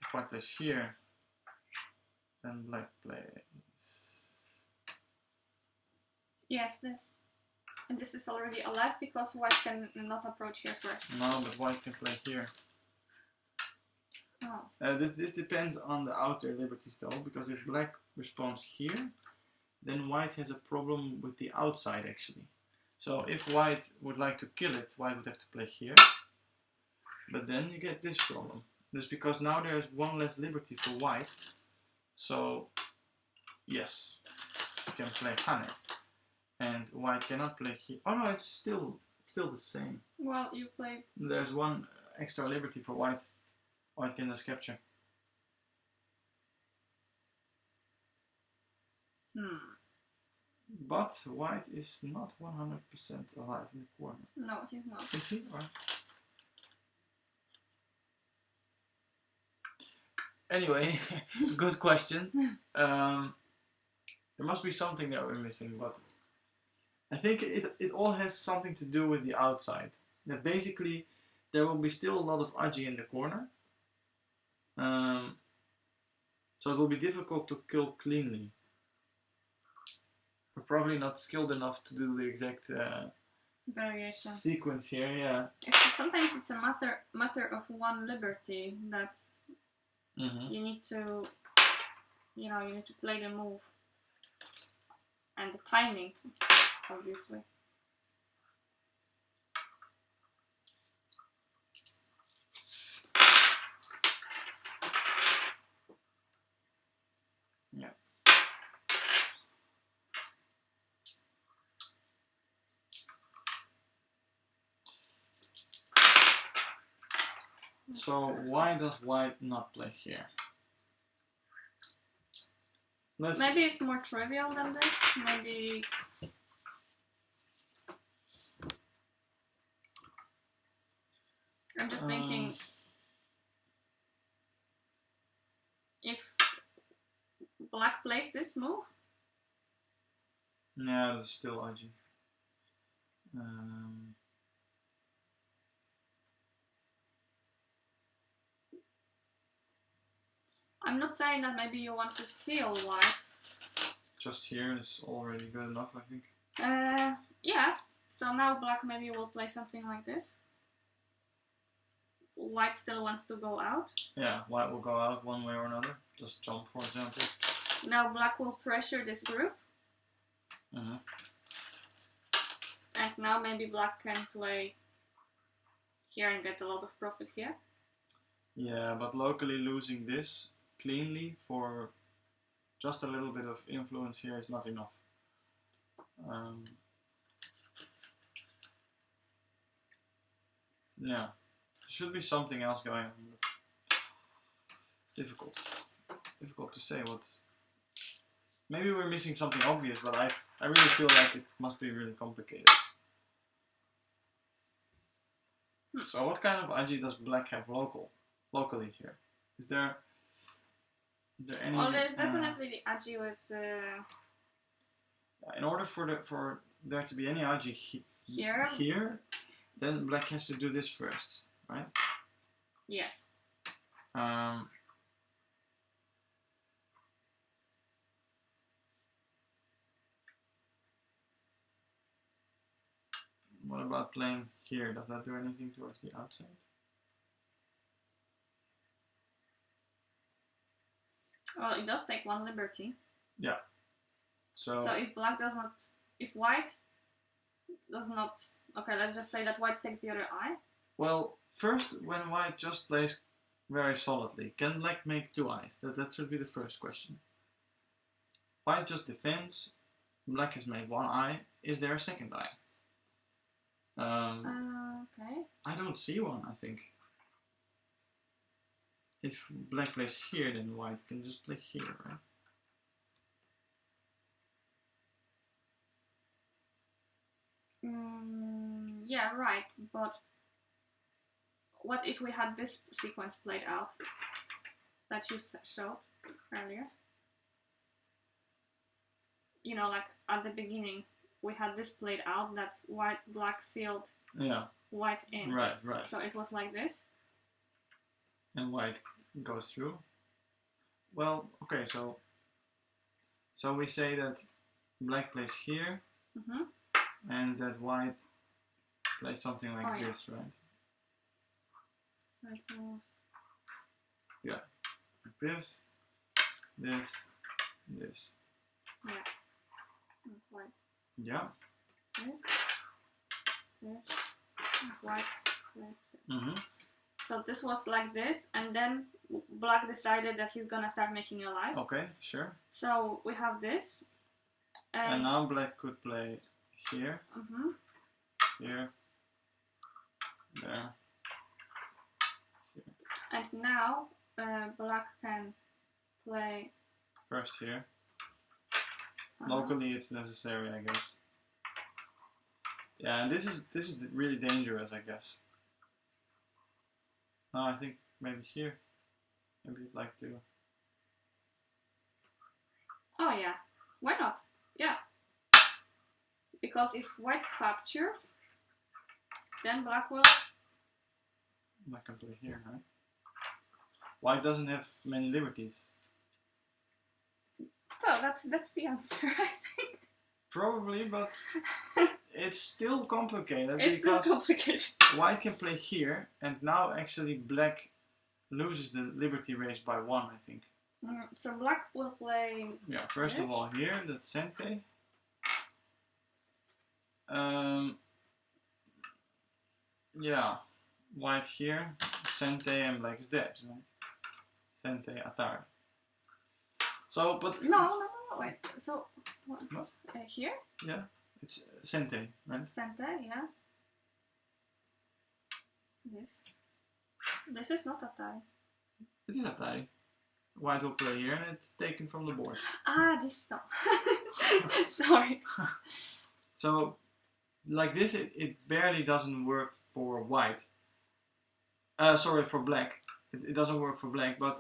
If white plays here, then black plays... Yes, this. And this is already alive because white can not approach here first. No, but white can play here. Oh. This depends on the outer liberties though, because if black responds here, then white has a problem with the outside actually. So if white would like to kill it, white would have to play here. But then you get this problem. This is because now there is 1 less liberty for white. So, yes, you can play Hane. And white cannot play here. Oh no, it's still the same. Well, you play... There's 1 extra liberty for white. White can just capture. But white is not 100% alive in the corner. No, he's not. Is he? Or... Anyway, good question. There must be something that we're missing, but I think it all has something to do with the outside. That basically there will be still a lot of Aji in the corner. So it will be difficult to kill cleanly. We're probably not skilled enough to do the exact variation sequence here. Yeah. Sometimes it's a matter of 1 liberty that you need to, you need to play the move and the timing, obviously. Yeah. So why does white not play here? Maybe it's more trivial than this. Maybe I'm just thinking if black plays this move. Yeah, that's still Aji. I'm not saying that maybe you want to seal white, just here is already good enough, I think. Yeah. So now black maybe will play something like this. White still wants to go out. Yeah, white will go out one way or another. Just jump, for example. Now black will pressure this group. Mm-hmm. And now maybe black can play here and get a lot of profit here. Yeah, but locally losing this cleanly for just a little bit of influence here is not enough. Yeah, there should be something else going on. It's difficult to say what. Maybe we're missing something obvious, but I really feel like it must be really complicated. So what kind of aji does black have locally here? Is there any? Well, there's definitely the aji with. In order for there to be any aji here, then black has to do this first, right? Yes. What about playing here? Does that do anything towards the outside? Well, it does take one liberty. Yeah. So if white does not, okay, let's just say that white takes the other eye. Well, first, when white just plays very solidly, can black make two eyes? That should be the first question. White just defends. Black has made one eye. Is there a second eye? Okay. I don't see one, I think. If black plays here, then white can just play here, right? Yeah, right, but what if we had this sequence played out that you showed earlier? You know, like at the beginning, we had this played out that black sealed white in. Right. So it was like this. And white goes through. Well, okay, so we say that black plays here, and that white plays something like this, right? So it was... Yeah, like this. Yeah. White. Yeah. This, white, this. So this was like this, and then black decided that he's gonna start making a line. Okay, sure. So we have this. And now black could play here. Here. There. Here. And now black can play... First here. Locally it's necessary, I guess. Yeah, and this is really dangerous, I guess. No, I think maybe here. Maybe you'd like to. Oh yeah, why not? Yeah. Because if white captures, then black will... Black can play here, right? White doesn't have many liberties. So that's the answer, I think. Probably, but it's still complicated. It's because still complicated. White can play here, and now actually black loses the liberty race by 1, I think. So black will play... Yeah, first of all here, that's Sente. Yeah, white here, Sente, and black is dead, right? Sente, Atar. So, but... No, wait. So, what? Here? Yeah, it's Sente, right? Sente, yeah. This is not Atari. It is Atari. White will play here, and it's taken from the board. This no. Sorry. So, like this, it barely doesn't work for white. Sorry, for black. It doesn't work for black, but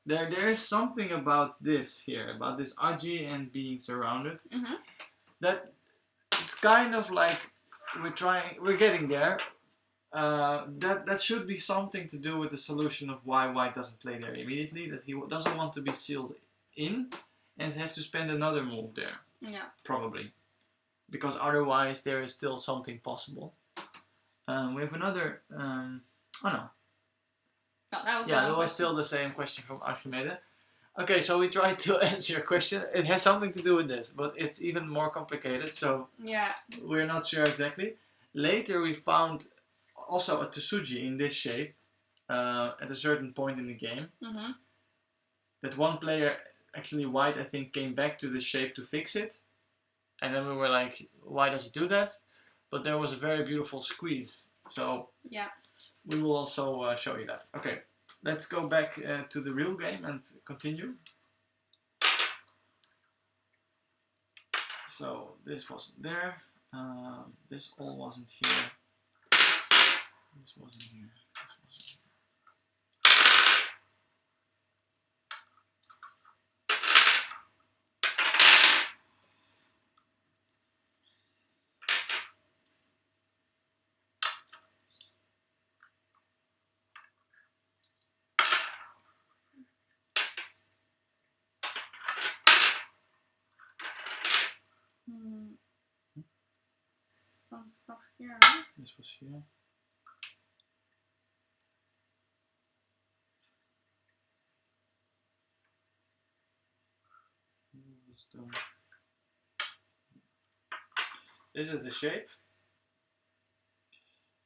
there is something about this here, about this aji and being surrounded, that it's kind of like we're getting there. That should be something to do with the solution of why white doesn't play there immediately, that he doesn't want to be sealed in, and have to spend another move there. Yeah. Probably. Because otherwise there is still something possible. We have another... oh no. That was still the same question from Archimede. Okay, so we tried to answer your question. It has something to do with this, but it's even more complicated, so we're not sure exactly. Later we found also a Tsuji in this shape at a certain point in the game. That one player, actually white, I think, came back to the shape to fix it. And then we were like, why does it do that? But there was a very beautiful squeeze. So we will also show you that. Okay, let's go back to the real game and continue. So this wasn't there. This all wasn't here. This wasn't here. Some stuff here. This was here. This is the shape.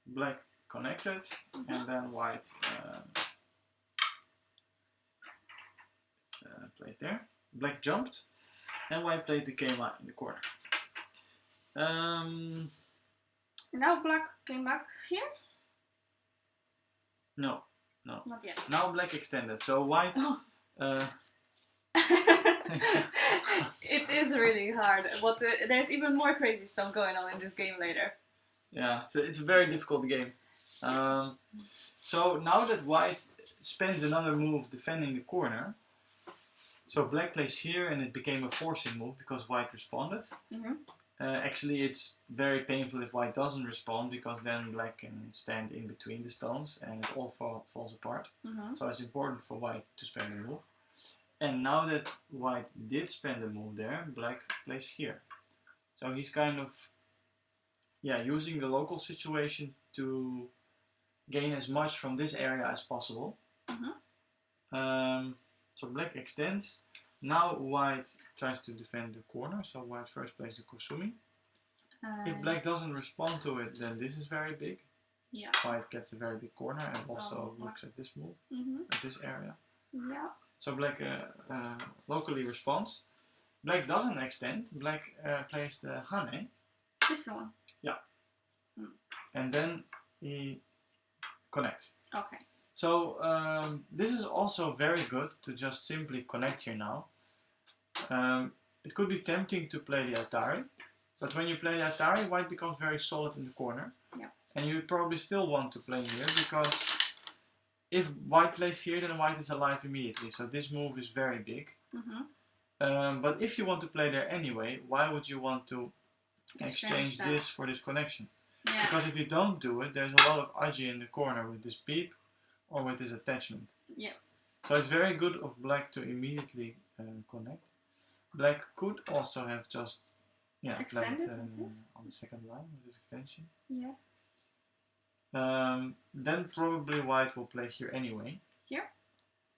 Black connected, and then white played there. Black jumped, and white played the Kema in the corner. Now black came back here? No. Not yet. Now black extended, so white... It is really hard, but there's even more crazy stuff going on in this game later. Yeah, it's a very difficult game. So now that white spends another move defending the corner, so black plays here and it became a forcing move because white responded. Actually, it's very painful if white doesn't respond because then black can stand in between the stones and it all falls apart. So it's important for white to spend a move. And now that white did spend a move there, black plays here. So he's kind of using the local situation to gain as much from this area as possible. So black extends. Now white tries to defend the corner, so white first plays the Kosumi. If black doesn't respond to it, then this is very big. White gets a very big corner and also looks at this move, at this area. So black locally responds. Black doesn't extend. Black plays the Hane. This one? Yeah. And then he connects. Okay. So this is also very good to just simply connect here now. It could be tempting to play the Atari, but when you play the Atari, white becomes very solid in the corner. And you probably still want to play here because if white plays here, then white is alive immediately. So this move is very big. But if you want to play there anyway, why would you want to exchange this for this connection? Because if you don't do it, there's a lot of aji in the corner with this beep or with this attachment. So it's very good of black to immediately connect. Black could also have just played on the second line with this extension. Then probably white will play here anyway. Here?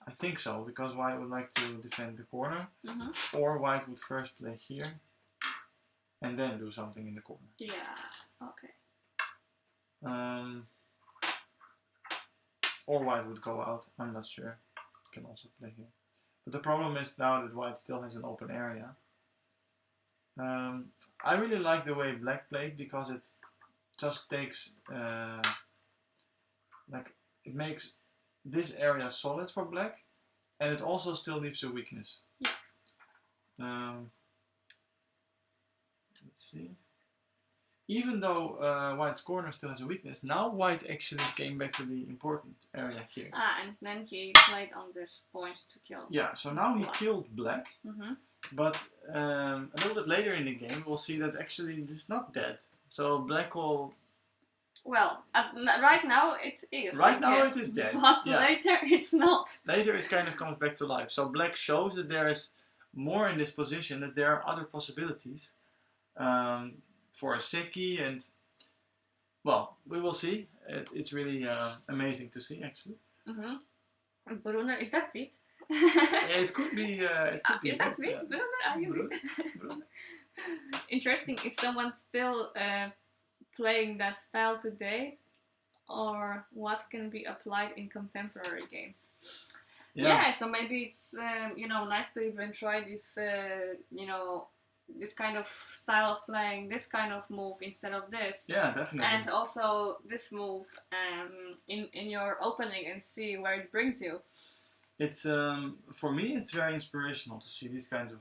I think so, because white would like to defend the corner. Or white would first play here and then do something in the corner. Okay. Or white would go out, I'm not sure. Can also play here. But the problem is now that white still has an open area. I really like the way black played because it just takes it makes this area solid for black, and it also still leaves a weakness. Let's see. Even though white's corner still has a weakness, now white actually came back to the important area here. And then he played on this point to kill. So now he killed black. But a little bit later in the game, we'll see that actually this is not dead. So black will... Well, right now it is. Right now it is dead. But later it's not. Later it kind of comes back to life. So black shows that there is more in this position that there are other possibilities for a seki, and well, we will see. It's really amazing to see, actually. Brunner, is that Piet? It could be. Is that Piet? Brunner, are you Brunner? Interesting if someone's still playing that style today, or what can be applied in contemporary games. Yeah, so maybe it's nice to even try this this kind of style of playing, this kind of move instead of this. Yeah, definitely. And also this move in your opening and see where it brings you. It's for me, it's very inspirational to see these kinds of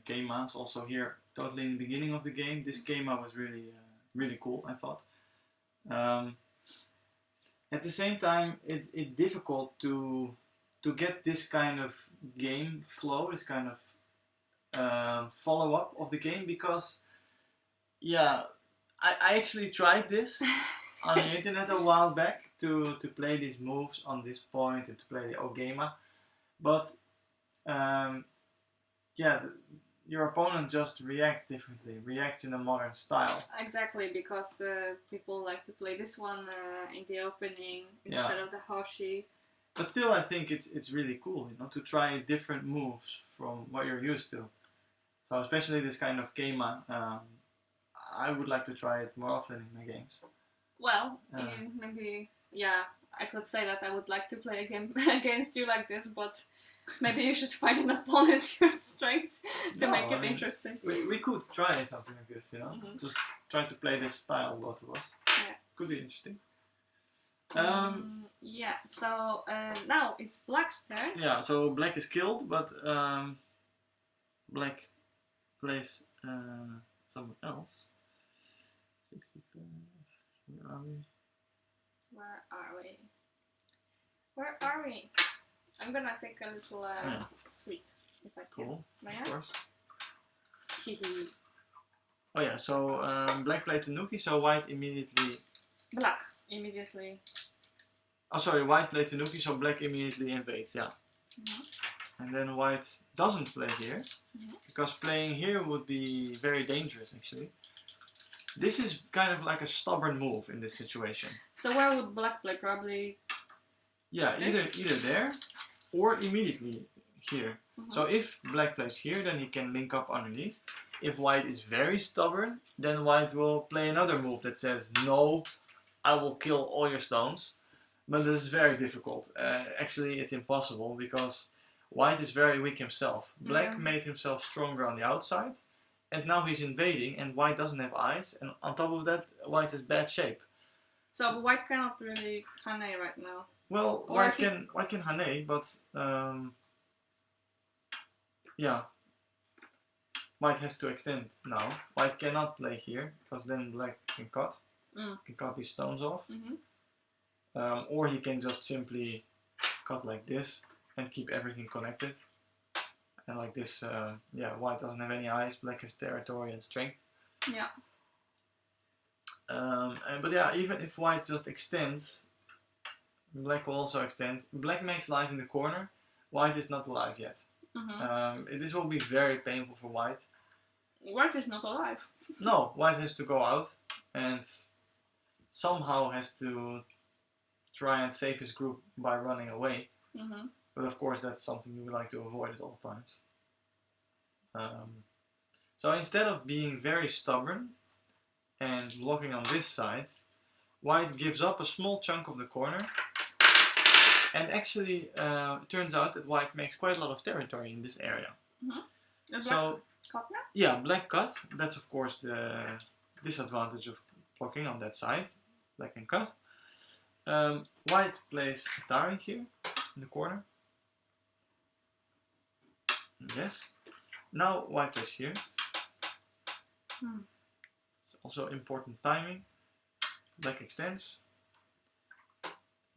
geimas. Also here, totally in the beginning of the game, this geima was really really cool, I thought. At the same time, it's difficult to get this kind of game flow, this kind of follow up of the game, because I actually tried this on the internet a while back to play these moves on this point and to play the Ogema, but your opponent just reacts differently, reacts in a modern style. Exactly, because people like to play this one in the opening instead of the Hoshi. But still, I think it's really cool, to try different moves from what you're used to. So especially this kind of geima, I would like to try it more often in my games. Well, maybe, I could say that I would like to play a game against you like this, but maybe you should find an opponent your strength to make it interesting. We could try something like this, Just try to play this style, both of us. Yeah. Could be interesting. So now it's Black's turn. Yeah, so Black is killed, but Black plays someone else. 65. Where are we? I'm gonna take a little sweet, if I can. Cool, May of I? course. Oh yeah, so Black played Tanuki, so White immediately... Black immediately... Oh sorry, White played Tanuki, so Black immediately invades, yeah. And then White doesn't play here, because playing here would be very dangerous, actually. This is kind of like a stubborn move in this situation. So where would Black play? Probably... Yeah, either there, or immediately here. So if Black plays here, then he can link up underneath. If White is very stubborn, then White will play another move that says, no, I will kill all your stones. But this is very difficult. Actually, it's impossible, because White is very weak himself. Black made himself stronger on the outside, and now he's invading, and White doesn't have eyes, and on top of that, White is bad shape. So White cannot really Hane right now. Well, White can Hane, but White has to extend now. White cannot play here, because then Black can cut these stones off. Or he can just simply cut like this and keep everything connected. And like this, White doesn't have any eyes, Black has territory and strength. Yeah. But even if White just extends, Black will also extend. Black makes life in the corner. White is not alive yet. This will be very painful for White. White is not alive. No, White has to go out and somehow has to try and save his group by running away. But of course that's something you would like to avoid at all times. So instead of being very stubborn and blocking on this side, White gives up a small chunk of the corner. And actually, it turns out that White makes quite a lot of territory in this area. So, cut now? Yeah, Black cut. That's of course the disadvantage of blocking on that side. Black can cut. White plays Atari here in the corner. Yes. Now White plays here. It's also important timing. Black extends.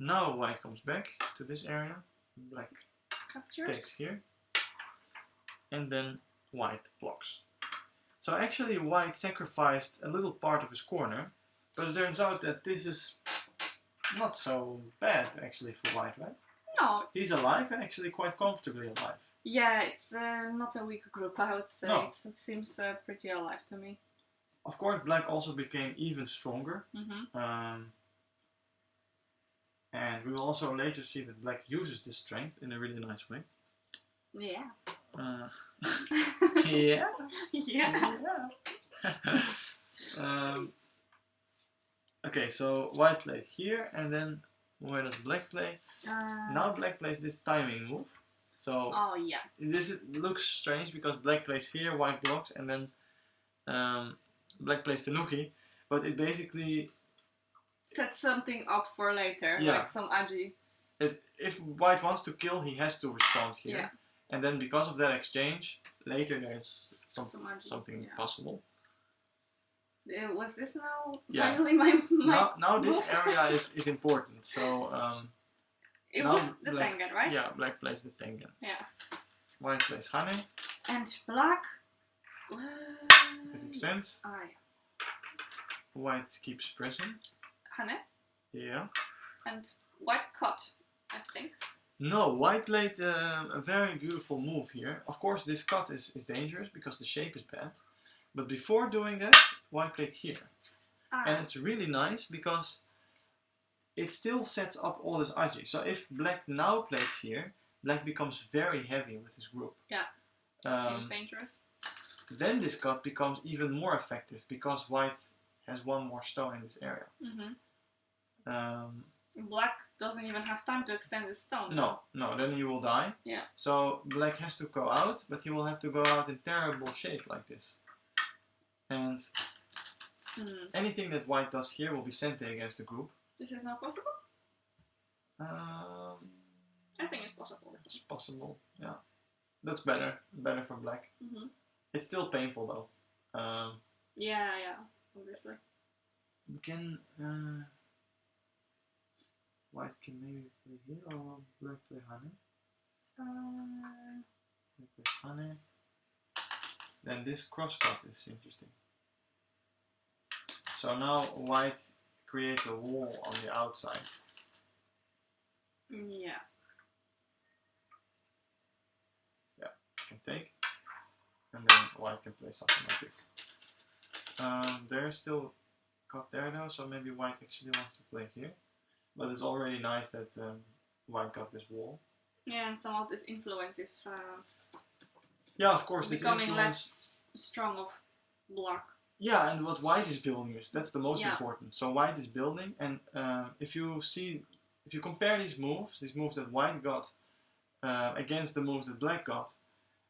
Now White comes back to this area. Black takes here. And then White blocks. So actually White sacrificed a little part of his corner. But it turns out that this is not so bad actually for White, right? No. He's alive and actually quite comfortably alive. Yeah, it's not a weak group, I would say. No. It seems pretty alive to me. Of course, black also became even stronger. And we will also later see that black uses this strength in a really nice way. Yeah. Yeah? Yeah. Okay, so white played here, and then where does black play? Now black plays this timing move. So oh yeah. This looks strange because black plays here, white blocks, and then black plays Tanuki, but it basically sets something up for later, like some agi. If white wants to kill, he has to respond here. Yeah. And then because of that exchange, later there's something possible. Was this now finally my now this area is important. So it was the Tengen, right? Yeah, black plays the Tengen. Yeah. White plays Hane. And black. That makes sense. White keeps pressing. Hane. Yeah. And white cut, I think. No, white played a very beautiful move here. Of course, this cut is dangerous because the shape is bad. But before doing that, white played here. And it's really nice because it still sets up all this agi. So if black now plays here, black becomes very heavy with his group. Yeah, seems dangerous. Then this cut becomes even more effective because white has one more stone in this area. Black doesn't even have time to extend his stone. No, then he will die. Yeah. So black has to go out, but he will have to go out in terrible shape like this. And anything that white does here will be sente against the group. This is not possible? I think it's possible. It's possible, yeah. That's better for black. It's still painful though. Yeah, obviously. We can... white can maybe play here or black play Hane. Black play Hane. Then this cross cut is interesting. So now white creates a wall on the outside. Yeah. Yeah, can take. And then white can play something like this. There's still cut there though, so maybe white actually wants to play here. But it's already nice that white got this wall. Yeah, and some of this influence is yeah, of course, becoming less strong of black. Yeah, and what white is building that's the most important. So white is building, and if you compare these moves that white got against the moves that black got,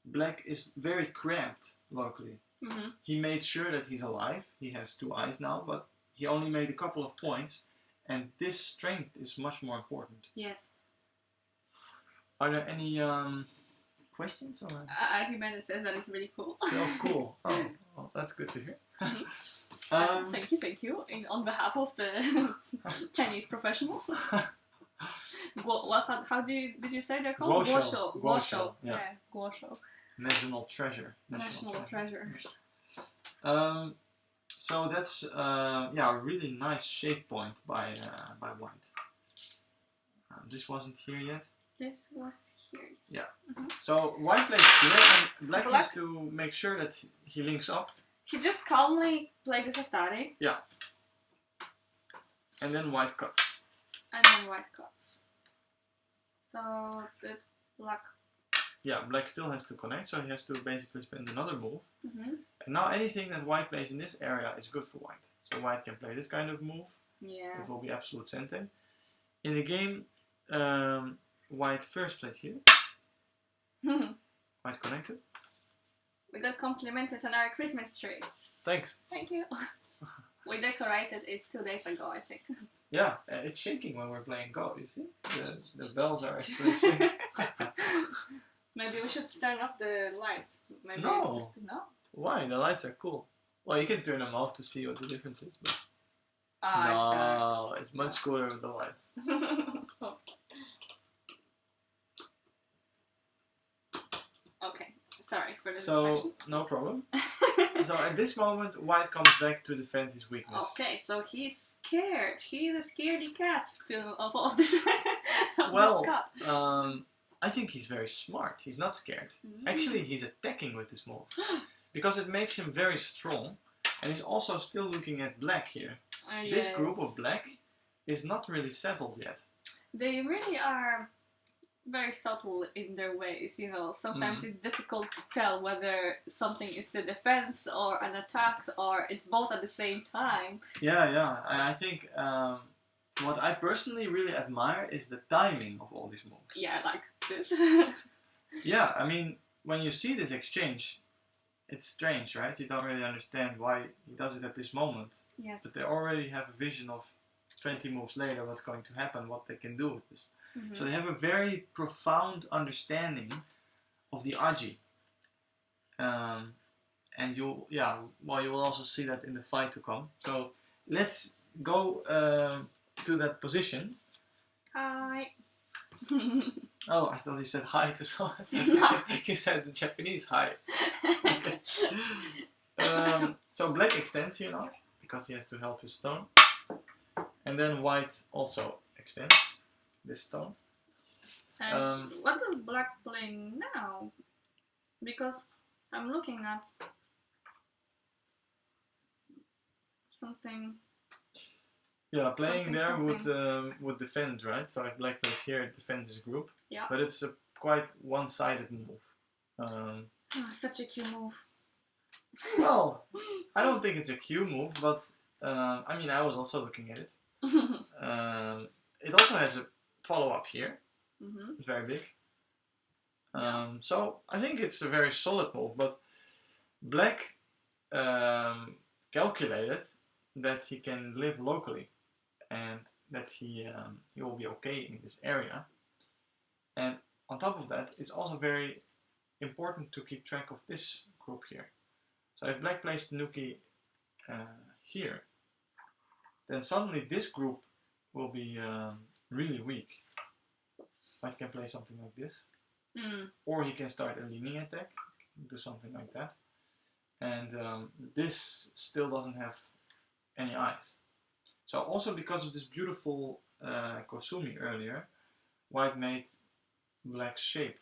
black is very cramped locally. He made sure that he's alive. He has 2 eyes now, but he only made a couple of points. And this strength is much more important. Yes. Are there any questions? Or? Argument says that it's really cool. So cool. Oh, well, that's good to hear. Thank you. On behalf of the Chinese professionals. How did you say they're called? Guosho. Yeah, Guosho. National treasure. National treasure. So that's a really nice shape point by white. This wasn't here yet. This was here. Yeah. So white plays here, and black has to make sure that he links up. He just calmly played this Atari. Yeah. And then white cuts. So the black. Yeah, black still has to connect, so he has to basically spend another move. And now anything that white plays in this area is good for white. So white can play this kind of move. Yeah. It will be absolute sente. In the game, white first played here. White connected. We got complimented on our Christmas tree. Thanks. Thank you. We decorated it 2 days ago, I think. Yeah, it's shaking when we're playing Go, you see? The bells are actually shaking. Maybe we should turn off the lights. Maybe no. It's just, no? Why? The lights are cool. Well, you can turn them off to see what the difference is, but... no, it's much cooler with the lights. Okay, sorry for the distraction. No problem. So at this moment, white comes back to defend his weakness. Okay, so he's scared. He's a scaredy cat of this. Well, this cat. I think he's very smart. He's not scared. Actually, he's attacking with this move because it makes him very strong, and he's also still looking at black here. This group of black is not really settled yet. They really are very subtle in their ways, you know. Sometimes it's difficult to tell whether something is a defense or an attack or it's both at the same time. Yeah. And I think what I personally really admire is the timing of all these moves. Yeah, like this. Yeah, I mean, when you see this exchange, it's strange, right? You don't really understand why he does it at this moment. Yes. But they already have a vision of 20 moves later what's going to happen, what they can do with this. So they have a very profound understanding of the aji. And you will also see that in the fight to come. So let's go to that position. Hi. Oh, I thought you said hi to someone. You said the Japanese hi. Okay. So black extends here now, because he has to help his stone. And then white also extends this stone. And what does black play now? Because I'm looking at something. Yeah, playing there would defend, right? So if black plays here, it defends his group. Yeah. But it's a quite one-sided move. Such a cute move. Well, I don't think it's a Q move, but I mean, I was also looking at it. It also has a follow-up here. It's very big. So I think it's a very solid move, but black calculated that he can live locally and that he will be okay in this area. And on top of that, it's also very important to keep track of this group here. So if black plays Tanuki here, then suddenly this group will be really weak. White can play something like this. Or he can start a leaning attack, do something like that. And this still doesn't have any eyes. So also because of this beautiful Kosumi earlier, white made black's shape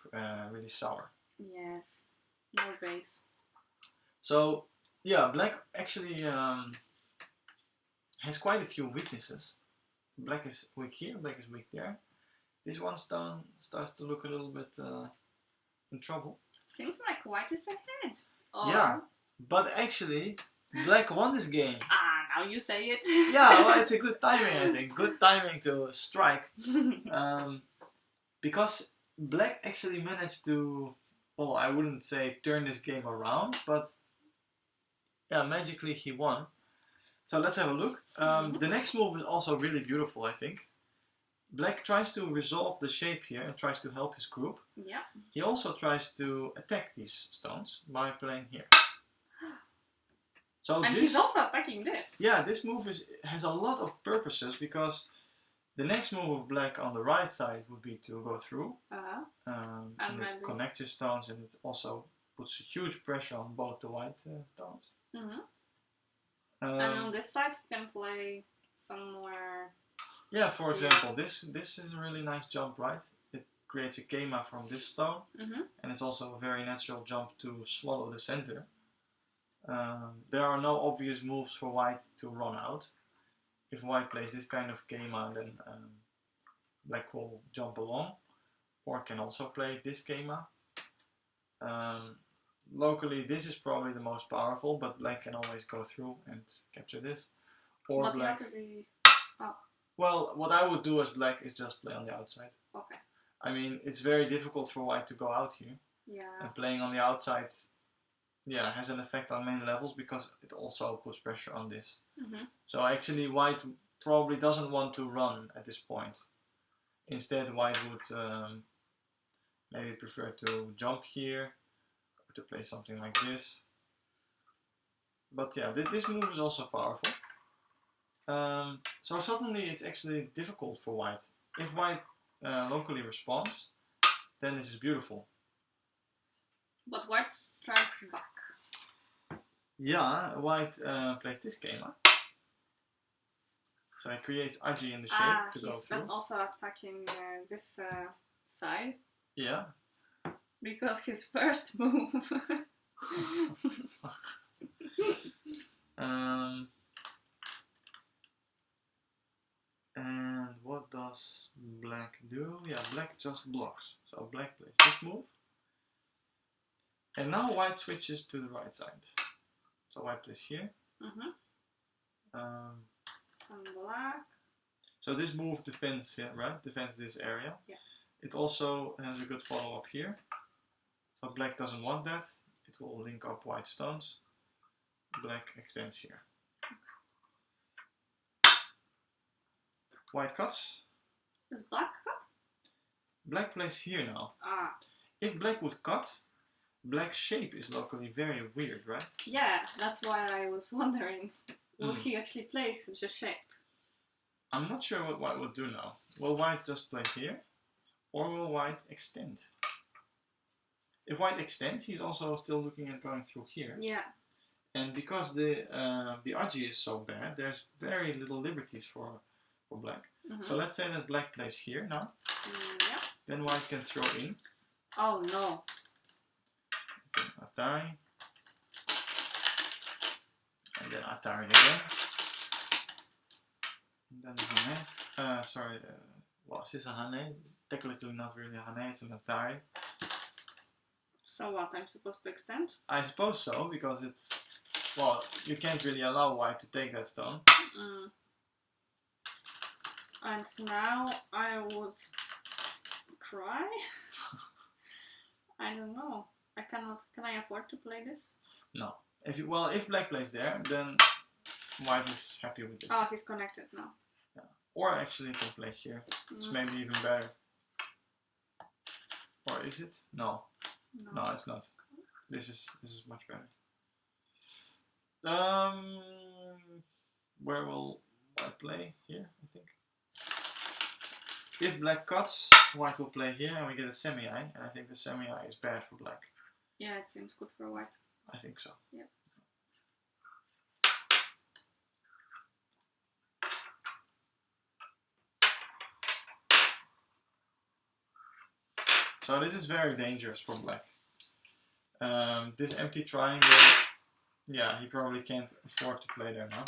really sour. Yes, no base. So yeah, black actually has quite a few weaknesses. Black is weak here, black is weak there. This one stone starts to look a little bit in trouble. Seems like white is ahead. Or... Yeah, but actually, black won this game. Now you say it. Yeah, well, it's a good timing, I think. Good timing to strike. Because black actually managed to, well, I wouldn't say turn this game around, but yeah, magically he won. So let's have a look. The next move is also really beautiful, I think. Black tries to resolve the shape here and tries to help his group. Yeah. He also tries to attack these stones by playing here. So and he's also attacking this. Yeah, this move has a lot of purposes because the next move of black on the right side would be to go through. And it connects his stones and it also puts huge pressure on both the white stones. And on this side you can play somewhere... Yeah, for example, this is a really nice jump, right? It creates a Kema from this stone. And it's also a very natural jump to swallow the center. There are no obvious moves for white to run out. If white plays this kind of Kema, then black will jump along. Or can also play this Kema. Locally, this is probably the most powerful, but black can always go through and capture this. Or but black... Oh. Well, what I would do as black is just play on the outside. Okay. I mean, it's very difficult for white to go out here. Yeah. And playing on the outside, yeah, has an effect on many levels because it also puts pressure on this. So actually, white probably doesn't want to run at this point. Instead, white would maybe prefer to jump here or to play something like this. But yeah, this move is also powerful. So suddenly it's actually difficult for white. If white locally responds, then this is beautiful. But white strikes back. Yeah, white plays this game, huh? So he creates Aji in the shape to go through. He's also attacking this side. Yeah. Because his first move. And what does black do? Yeah, black just blocks. So black plays this move. And now white switches to the right side. So white plays here. And black. So this move defends, right? Defends this area. Yeah. It also has a good follow up here. So black doesn't want that. It will link up white stones. Black extends here. White cuts. Is black cut? Black plays here now. Ah. If black would cut, black's shape is locally very weird, right? Yeah, that's why I was wondering. Would he actually play such a shape? I'm not sure what white will do now. Will white just play here? Or will white extend? If white extends, he's also still looking at going through here. Yeah. And because the Aji is so bad, there's very little liberties for black. So let's say that black plays here now. Yeah. Then white can throw in. Oh no. Atari. And then Atari again. And then Hane. Sorry, well, this is a Hane. Technically not really a Hane, it's an Atari. So what, I'm supposed to extend? I suppose so, because it's... Well, you can't really allow white to take that stone. And now I would cry? I don't know. I cannot... Can I afford to play this? No. If black plays there, then white is happy with this. Oh, he's connected now. Yeah. Or actually he can play here. It's maybe even better. Or is it? No. No, it's not. This is much better. Where will white play? Here, I think. If black cuts, white will play here and we get a semi-eye. And I think the semi-eye is bad for black. Yeah, it seems good for white. I think so. Yeah. So this is very dangerous for black. This empty triangle, yeah, he probably can't afford to play there now.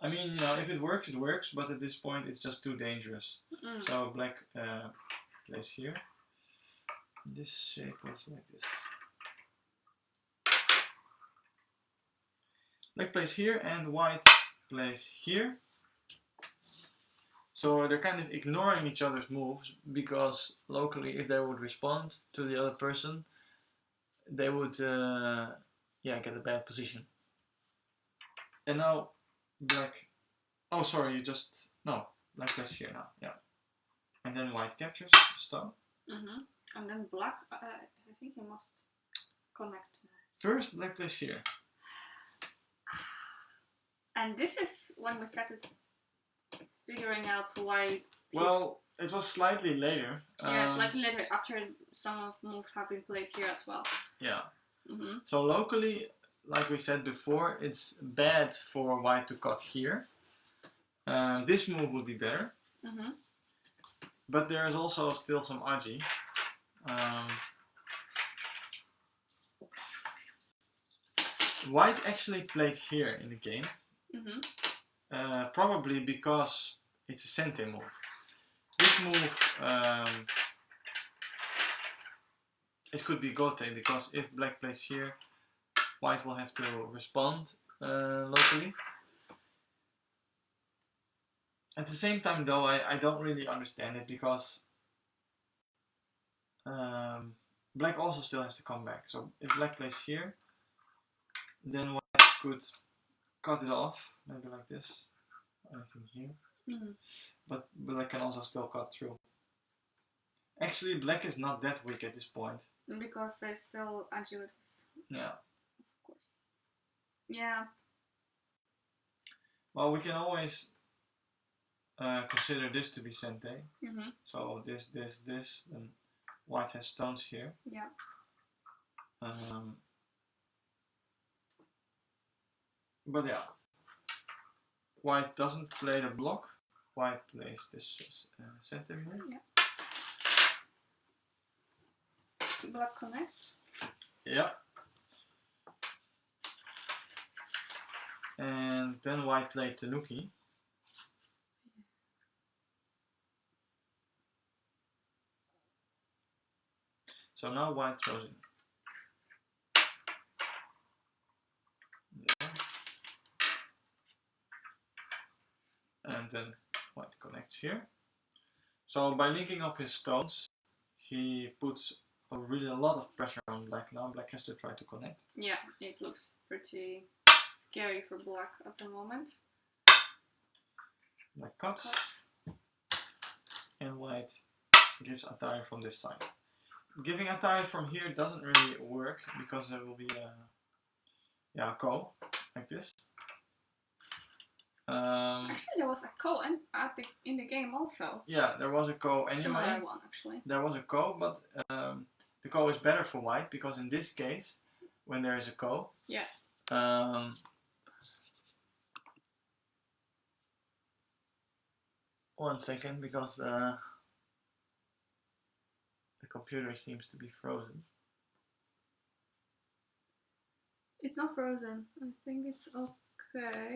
I mean, you know, if it works, it works, but at this point it's just too dangerous. So black plays here. This shape was like this. Black plays here and white plays here. So they're kind of ignoring each other's moves because locally, if they would respond to the other person, they would get a bad position. And now black... Oh, sorry, black plays here now, yeah. And then white captures the stone. And then black, I think he must connect. First, black plays here. And this is when we started figuring out why... Well, it was slightly later. Yeah, slightly later, after some of the moves have been played here as well. Yeah. So locally, like we said before, it's bad for white to cut here. This move would be better. But there is also still some Aji. White actually played here in the game. Probably because it's a Sente move. This move, it could be Gote, because if black plays here, white will have to respond locally. At the same time though, I don't really understand it, because black also still has to come back. So if black plays here, then white could cut it off, maybe like this, anything here. But black can also still cut through. Actually, black is not that weak at this point. Because there's still agilities. Yeah. Of course. Yeah. Well, we can always consider this to be Sente. So this, then white has stones here. Yeah. But yeah, white doesn't play the block. White plays this center move. Yeah. Black connects. Yeah. And then white played Tanuki. So now white throws in. Yeah. And then white connects here. So by linking up his stones, he puts really a lot of pressure on black. Now black has to try to connect. Yeah, it looks pretty scary for black at the moment. Black cuts. And white gives attire from this side. Giving attire from here doesn't really work because there will be a ko like this. Actually, there was a ko in the game also. Yeah, there was a ko anyway. Similar one actually. There was a ko, but the ko is better for white because in this case, when there is a ko, yeah. 1 second, because the computer seems to be frozen. It's not frozen. I think it's okay.